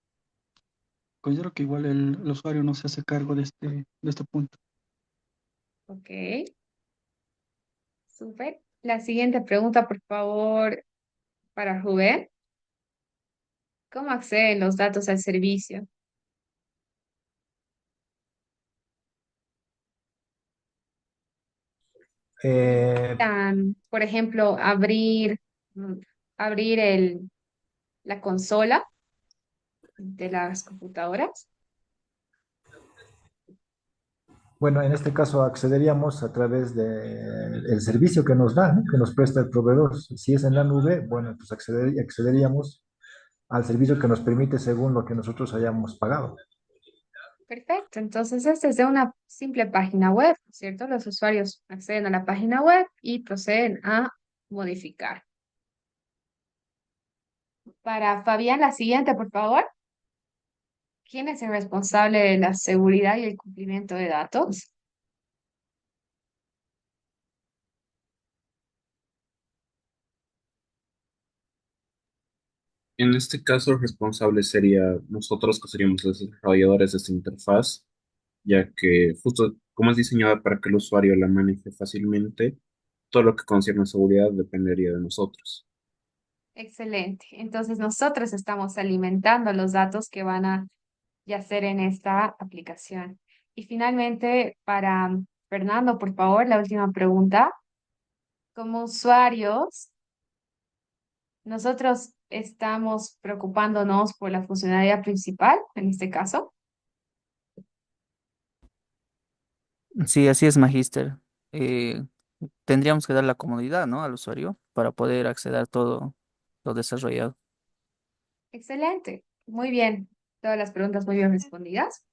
considero que igual el usuario no se hace cargo de este punto. Ok, súper. La siguiente pregunta, por favor, para Rubén. ¿Cómo acceden los datos al servicio? Eh, Por ejemplo, mm, abrir la consola de las computadoras. bueno, en este caso accederíamos a través del servicio que nos da, ¿no? Que nos presta el proveedor. Si es en la nube, bueno, pues accederíamos al servicio que nos permite según lo que nosotros hayamos pagado. Perfecto. Entonces, este es de una simple página web, ¿cierto? Los usuarios acceden a la página web y proceden a modificar. Para Fabián, la siguiente, por favor. ¿Quién es el responsable de la seguridad y el cumplimiento de datos? En este caso, el responsable sería nosotros, que seríamos los desarrolladores de esta interfaz, ya que justo como es diseñada para que el usuario la maneje fácilmente, todo lo que concierne a seguridad dependería de nosotros. Excelente. Entonces, nosotros estamos alimentando los datos que van a yacer en esta aplicación. Y finalmente, para Fernando, por favor, la última pregunta. Como usuarios, nosotros estamos preocupándonos por la funcionalidad principal, en este caso. Sí, así es, Magíster. Eh, Tendríamos que dar la comodidad, ¿no? Al usuario para poder acceder a todo lo desarrollado. Excelente. Muy bien. Todas las preguntas muy bien respondidas.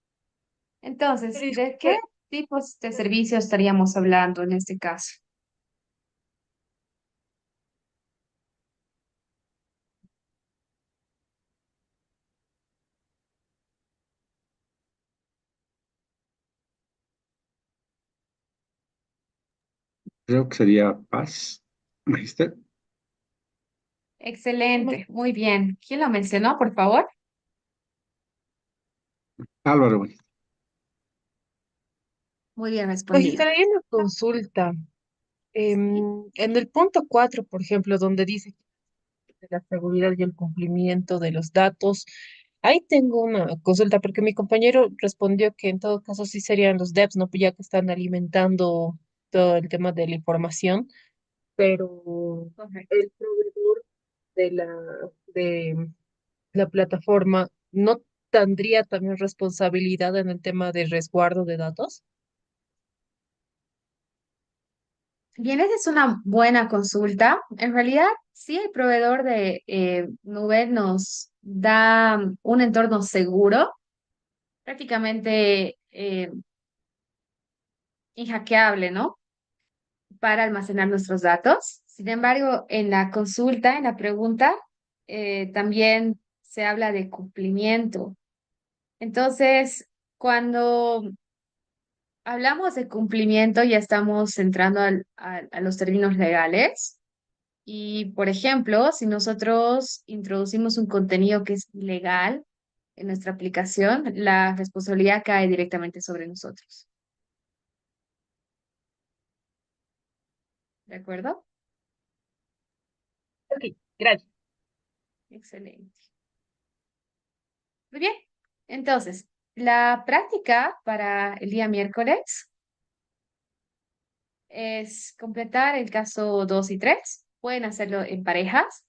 Entonces, Pero ¿de qué disculpe, tipos de servicios estaríamos hablando en este caso? Creo que sería Paz, Magister. Excelente, muy bien. ¿Quién lo mencionó, por favor? Álvaro, Magister. Muy bien respondido. magistrada, hay una consulta. Sí. En el punto 4, por ejemplo, donde dice de la seguridad y el cumplimiento de los datos, ahí tengo una consulta porque mi compañero respondió que en todo caso sí serían los devs, ¿no? Ya que están alimentando todo el tema de la información, pero Correcto. el proveedor de de la plataforma no tendría también responsabilidad en el tema de resguardo de datos. Bien, esa es una buena consulta. En realidad, sí, el proveedor de nube nos da un entorno seguro, prácticamente inhackeable, ¿no? Para almacenar nuestros datos. Sin embargo, en la consulta, en la pregunta, también se habla de cumplimiento. Entonces, cuando hablamos de cumplimiento, ya estamos entrando a los términos legales. Y, por ejemplo, si nosotros introducimos un contenido que es ilegal en nuestra aplicación, la responsabilidad cae directamente sobre nosotros. ¿De acuerdo? Ok, gracias. Excelente. Muy bien. Entonces, la práctica para el día miércoles es completar el caso 2 y 3. Pueden hacerlo en parejas,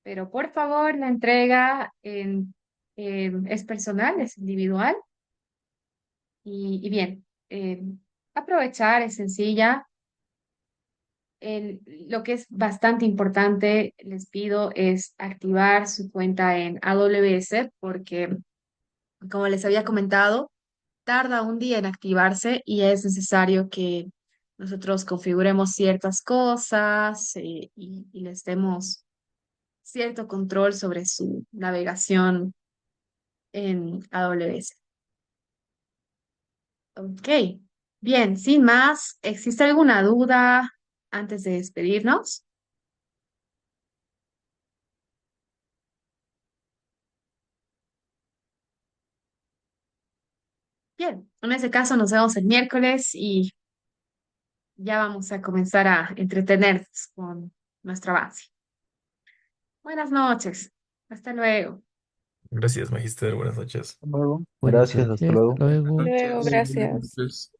pero por favor, la entrega es personal, es individual. Y bien, aprovechar es sencilla. Lo que es bastante importante, les pido, es activar su cuenta en AWS porque, como les había comentado, tarda un día en activarse y es necesario que nosotros configuremos ciertas cosas y les demos cierto control sobre su navegación en AWS. Ok, bien, sin más, ¿existe alguna duda antes de despedirnos? Bien, en ese caso nos vemos el miércoles y ya vamos a comenzar a entretenernos con nuestro avance. Buenas noches, hasta luego. Gracias, Magister. Buenas noches. Hasta luego. Buenas Gracias, hasta noches, hasta luego. luego. Luego, Noches. gracias. Noches.